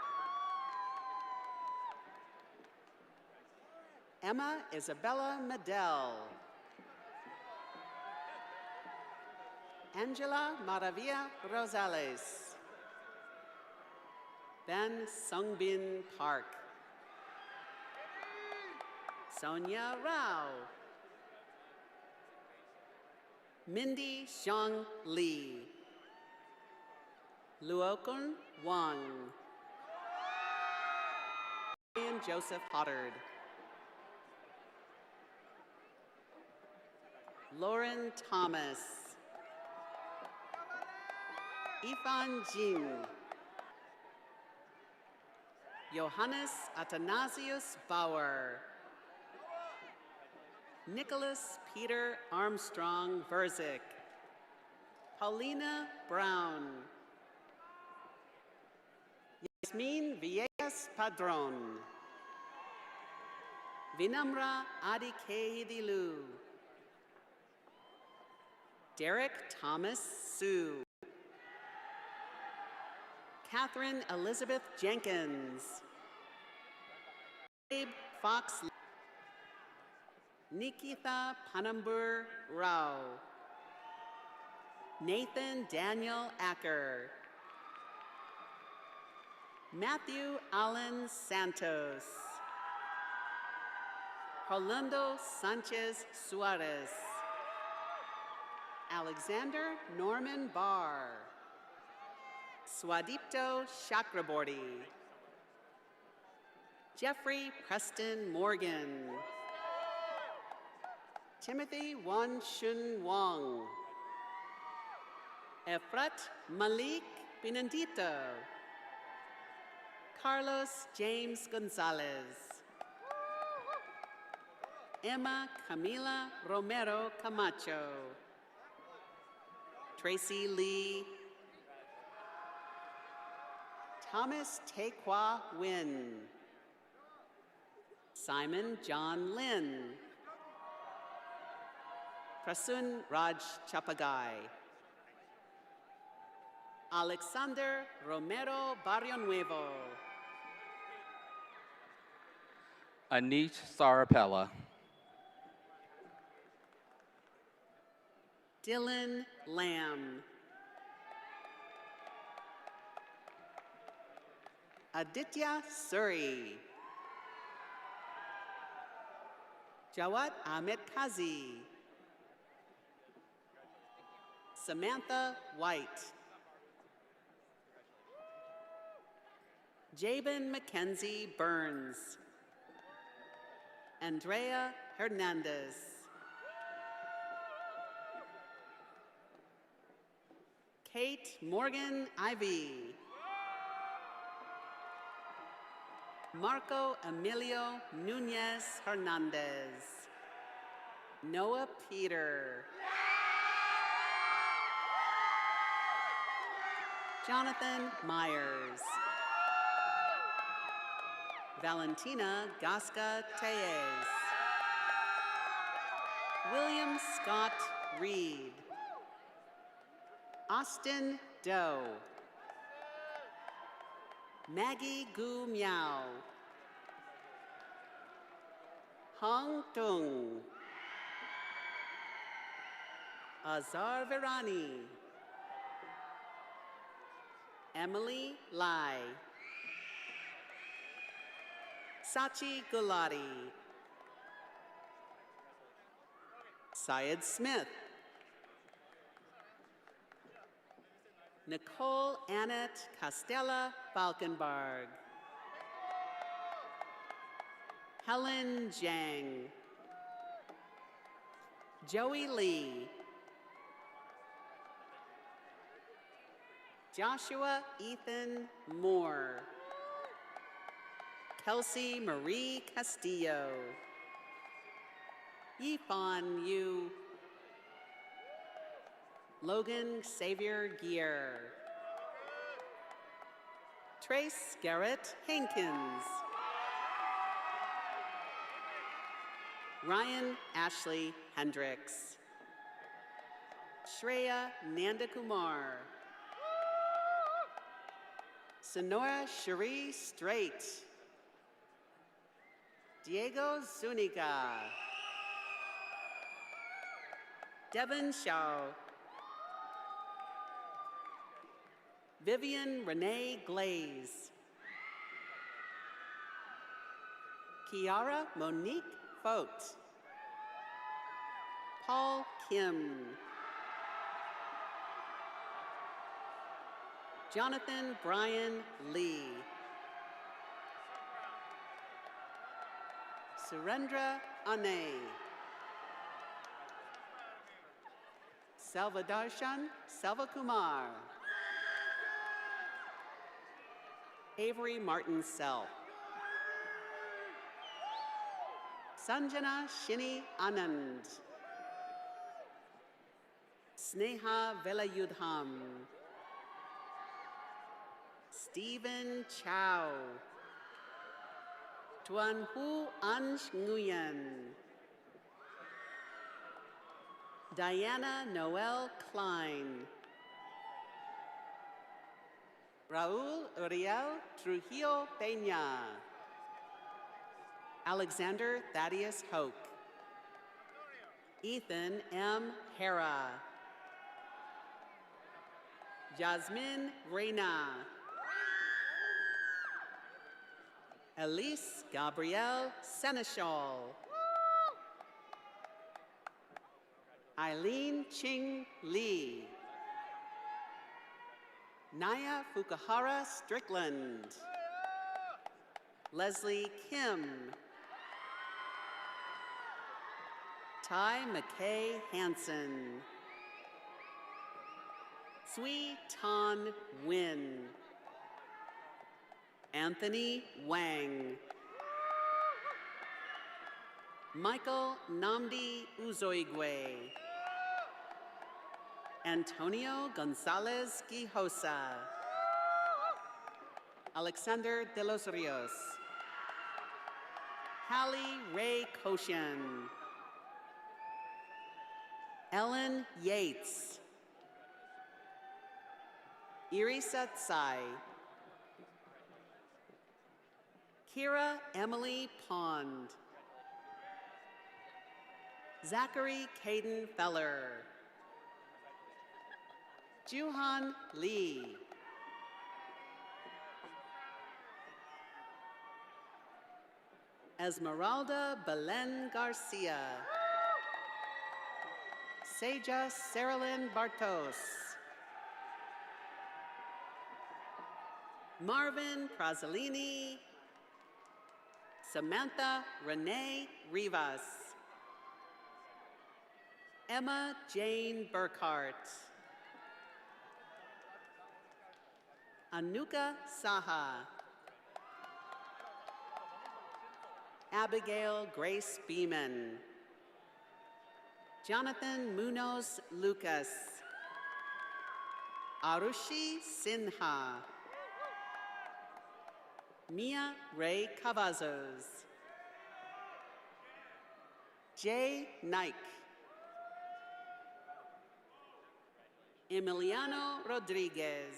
Emma Isabella Medell. Angela Maravilla Rosales. Ben Sungbin Park. Sonia Rao. Mindy Xiang Li. Luokun Wang. Ian Joseph Hoddard. Lauren Thomas. Ifan Jin. Johannes Athanasius Bauer. Nicholas Peter Armstrong Verzik. Paulina Brown. Yasmin Villegas Padron. Vinamra Adikeidilu. Derek Thomas Sue. Catherine Elizabeth Jenkins. Abe Fox. Nikita Panambur Rao. Nathan Daniel Acker. Matthew Allen Santos. Orlando Sanchez Suarez. Alexander Norman Barr. Swadipto Chakraborty. Jeffrey Preston Morgan. Timothy Wan Shun Wong. Efrat Malik Pinandito. Carlos James Gonzalez. Emma Camila Romero Camacho. Tracy Lee. Thomas Tequa Win. Simon John Lin. Prasun Raj Chapagai. Alexander Romero Barrio Nuevo. Anish Sarapella. Dylan Lamb. Aditya Suri. Jawad Ahmed Kazi. Samantha White. Jabin Mackenzie Burns. Andrea Hernandez. Kate Morgan Ivy. Marco Emilio Nunez Hernandez. Noah Peter. Jonathan Myers. Valentina Gasca Tejes. William Scott Reed. Austin Doe. Maggie Gu Miao. Hong Tung. Azar Virani. Emily Lai. Sachi Gulati. Syed Smith. Nicole Annette Castella Balkenbarg. Helen Zhang. Joey Lee. Joshua Ethan Moore. Kelsey Marie Castillo. Yifan Yu. Logan Xavier Gear. Trace Garrett Hankins. Ryan Ashley Hendricks. Shreya Nandakumar. Sonora Cherie Strait. Diego Zuniga. Devin Shaw. Vivian Renee Glaze. Kiara Monique Fote. Paul Kim. Jonathan Brian Lee. Surendra Ane. Salvadarshan Selvakumar. Avery Martin Self. Sanjana Shini Anand. Sneha Velayudham. Stephen Chow. Tuan Hu Ansh Nguyen. Diana Noel Klein. Raul Uriel Trujillo Peña. Alexander Thaddeus Hoke. Ethan M. Hera. Jasmine Reina. Elise Gabrielle Seneschal. Eileen Ching Lee. Naya Fukuhara Strickland. Leslie Kim. Ty McKay Hansen. Sui Tan Nguyen. Anthony Wang. Michael Namdi Uzoigwe. Antonio Gonzalez Quijosa. Alexander de los Rios. Hallie Ray Koshin. Ellen Yates. Irisa Tsai. Kira Emily Pond. Zachary Caden Feller. Juhan Lee. Esmeralda Belen Garcia. Seja Cerilyn Bartos. Marvin Prazzolini. Samantha Renee Rivas. Emma Jane Burkhart. Anuka Saha. Abigail Grace Beeman. Jonathan Munoz Lucas. Arushi Sinha. Mia Ray Cavazos. Jay Nike. Emiliano Rodriguez.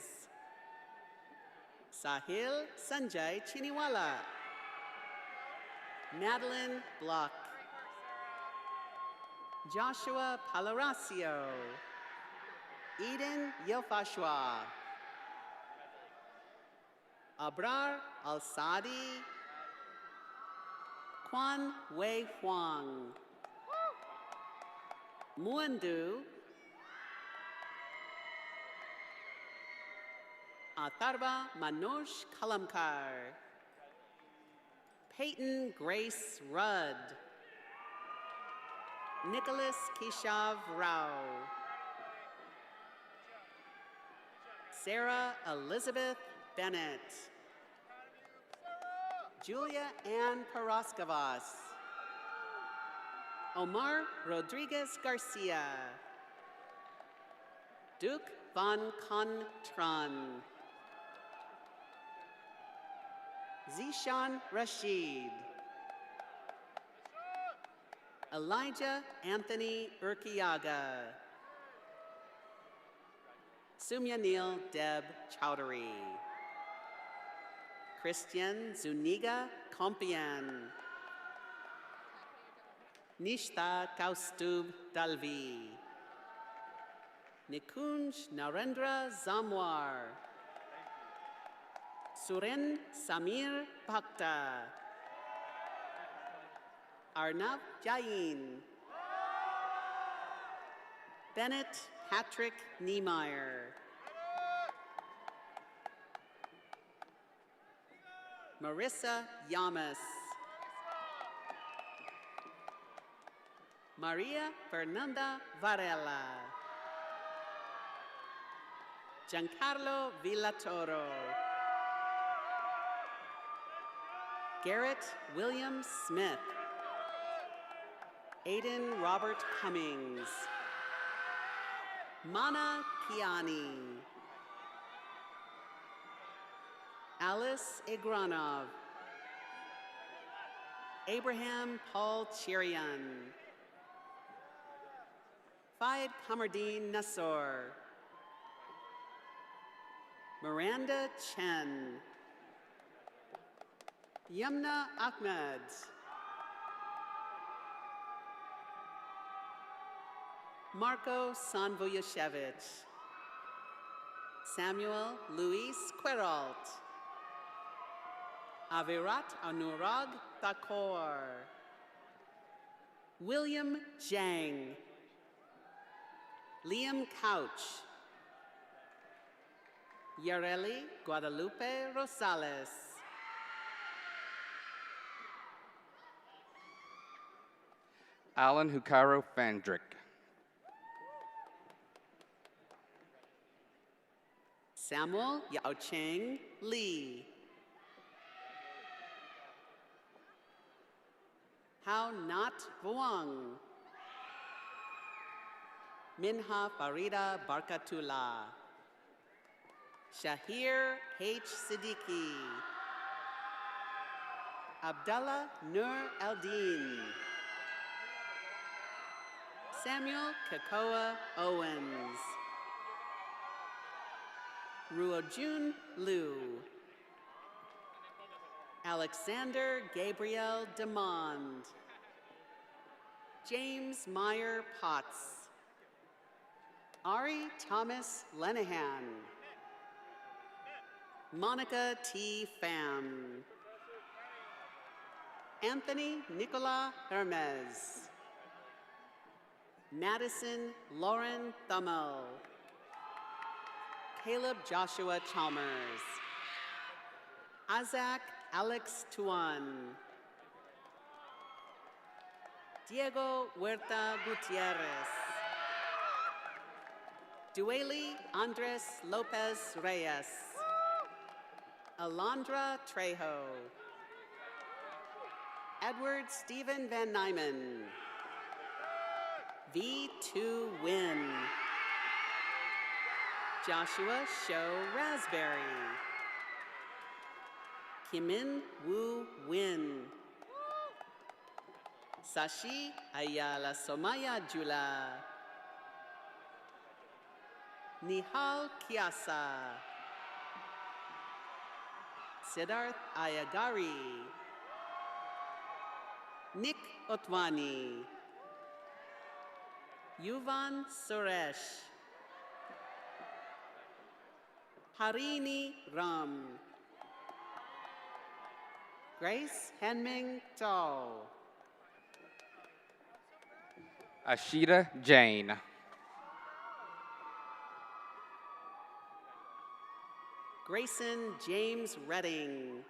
Sahil Sanjay Chiniwala. Madeline Block. Joshua Palaracio. Eden Yofashwa. Abrar Al-Sadi. Quan Wei Huang. Muandu. Atharva Manoj Kalamkar. Peyton Grace Rudd. Nicholas Keshav Rao. Sarah Elizabeth Bennett. Julia Ann Paraskavas. Omar Rodriguez Garcia. Duke Van Contran. Zishan Rashid. Elijah Anthony Urquiaga. Sumyanil Deb Chowdhury. Christian Zuniga Compian. Nishta Kaustub Dalvi. Nikunj Narendra Zamwar. Suren Samir Bhakta. Arnav Jain. Bennett Patrick Niemeyer. Marissa Yamas. Maria Fernanda Varela. Giancarlo Villatoro. Garrett William Smith. Aiden Robert Cummings. Mana Kiani. Alice Igranov. Abraham Paul Chirian. Faid Kamardeen Nassor. Miranda Chen. Yumna Ahmed. Marco Sanvoyashevich. Samuel Luis Queralt. Avirat Anurag Thakor. William Zhang. Liam Couch. Yareli Guadalupe Rosales. Alan Hukaro Fandrick. Samuel Yaocheng Lee. Hao Nat Vuong. Minha Farida Barkatullah. Shahir H. Siddiqui. Abdallah Nur Eldin. Samuel Kakoa Owens. Ruojun Liu. Alexander Gabriel Demond. James Meyer Potts. Ari Thomas Lenehan. Monica T. Pham. Anthony Nicola Hermes. Madison Lauren Thummel. Caleb Joshua Chalmers. Isaac Alex Tuan. Diego Huerta Gutierrez. Dueli Andres Lopez Reyes. Alondra Trejo. Edward Stephen Van Nyman. V2 Win. Joshua Show Raspberry. Kimin Wu Win. Sashi Ayala Somaya Jula. Nihal Kiasa. Siddharth Ayagari. Nick Otwani. Yuvan Suresh. Harini Ram. Grace Henming Tao. Ashita Jane. Grayson James Redding.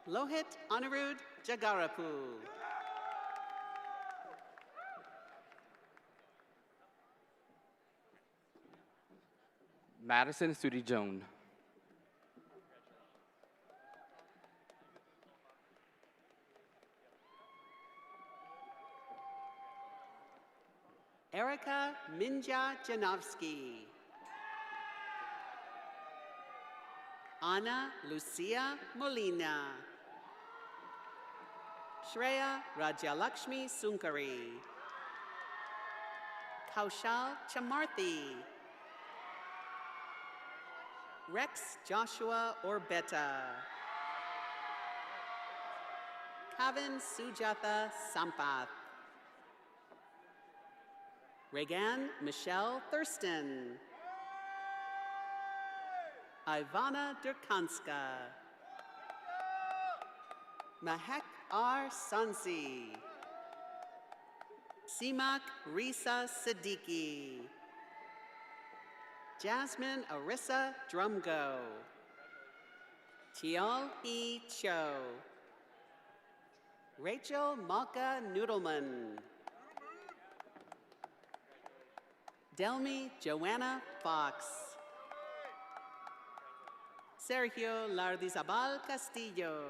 Lohit Anirudh Jagarapu. Madison Sudi Joan. Erica Minja Janowski. Ana Lucia Molina. Shreya Rajalakshmi Sunkari. Kaushal Chamarthi. Rex Joshua Orbetta. Kavin Sujatha Sampath. Regan Michelle Thurston. Ivana Durkanska. Mahek R. Sansi. Simak Risa Siddiqui. Jasmine Arissa Drumgo. Tiol E. Cho. Rachel Malka Noodleman. Delmi Joanna Fox. Sergio Lardizabal Castillo.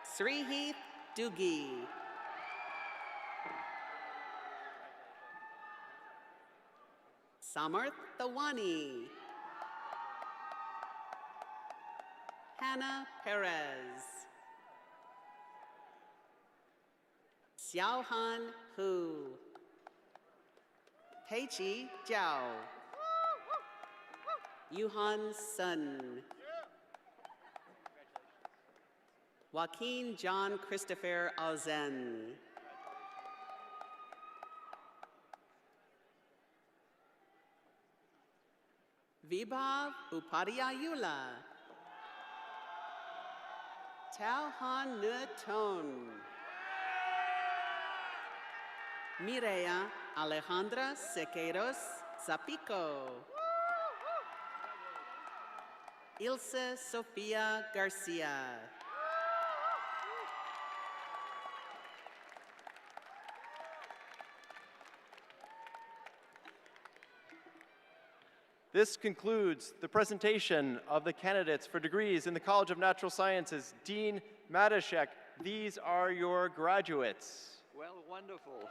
Sriheath Doogie. Samarth Thawani. Hannah Perez. Xiaohan Hu. Peiqi Zhao. Yuhan Sun. Joaquin John Christopher Alzen. Vibhav Upadhyayula. Tao Han Nuton. Mireya Alejandra Sequeiros Zapico. Ilse Sofia Garcia. This concludes the presentation of the candidates for degrees in the College of Natural Sciences. Dean Matashek, these are your graduates. Well, wonderful.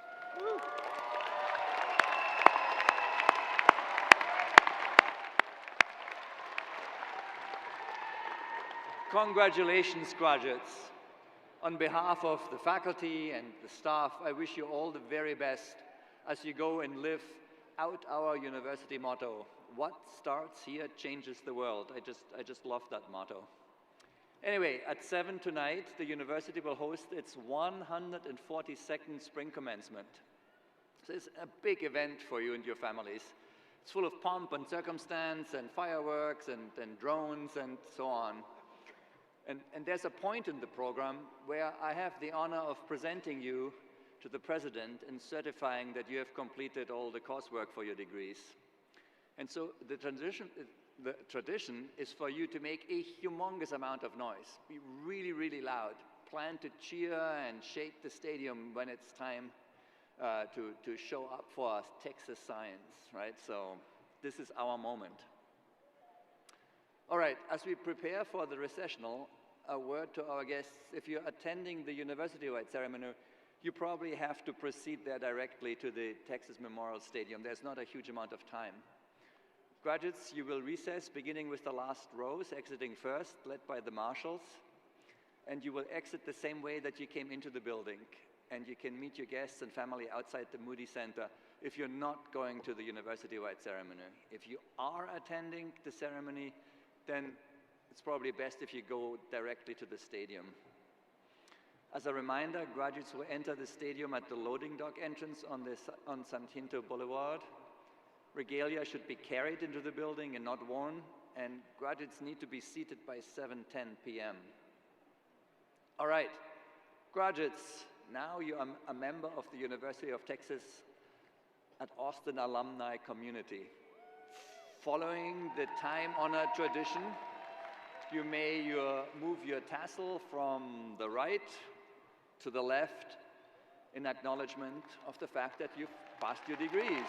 Congratulations, graduates. On behalf of the faculty and the staff, I wish you all the very best as you go and live out our university motto. What starts here changes the world. I just love that motto. Anyway, at 7 tonight, the university will host its 142nd spring commencement. So it's a big event for you and your families. It's full of pomp and circumstance and fireworks and drones and so on. And there's a point in the program where I have the honor of presenting you to the president and certifying that you have completed all the coursework for your degrees. And so the tradition is for you to make a humongous amount of noise. Be really, really loud. Plan to cheer and shake the stadium when it's time to show up for Texas science, right? So this is our moment. All right, as we prepare for the recessional, a word to our guests. If you're attending the university-wide ceremony, you probably have to proceed there directly to the Texas Memorial Stadium. There's not a huge amount of time. Graduates, you will recess beginning with the last rows, exiting first, led by the marshals. And you will exit the same way that you came into the building. And you can meet your guests and family outside the Moody Center if you're not going to the university-wide ceremony. If you are attending the ceremony, then it's probably best if you go directly to the stadium. As a reminder, graduates will enter the stadium at the loading dock entrance on San Jacinto Boulevard. Regalia should be carried into the building and not worn, and graduates need to be seated by 7:10 p.m. All right, graduates, now you are a member of the University of Texas at Austin alumni community. Following the time-honored tradition, you may move your tassel from the right to the left in acknowledgement of the fact that you've passed your degrees.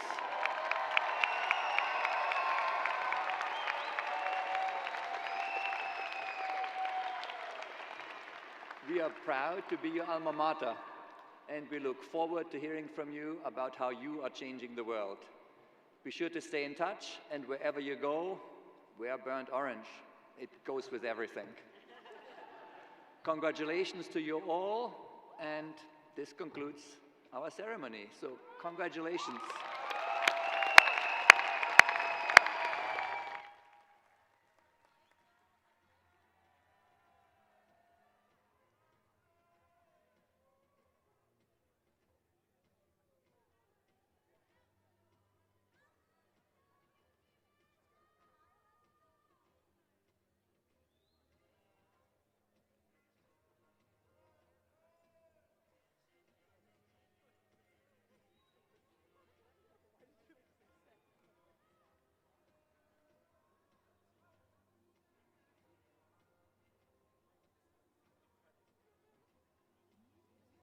We are proud to be your alma mater, and we look forward to hearing from you about how you are changing the world. Be sure to stay in touch, and wherever you go, wear burnt orange. It goes with everything. Congratulations to you all, and this concludes our ceremony. So, congratulations.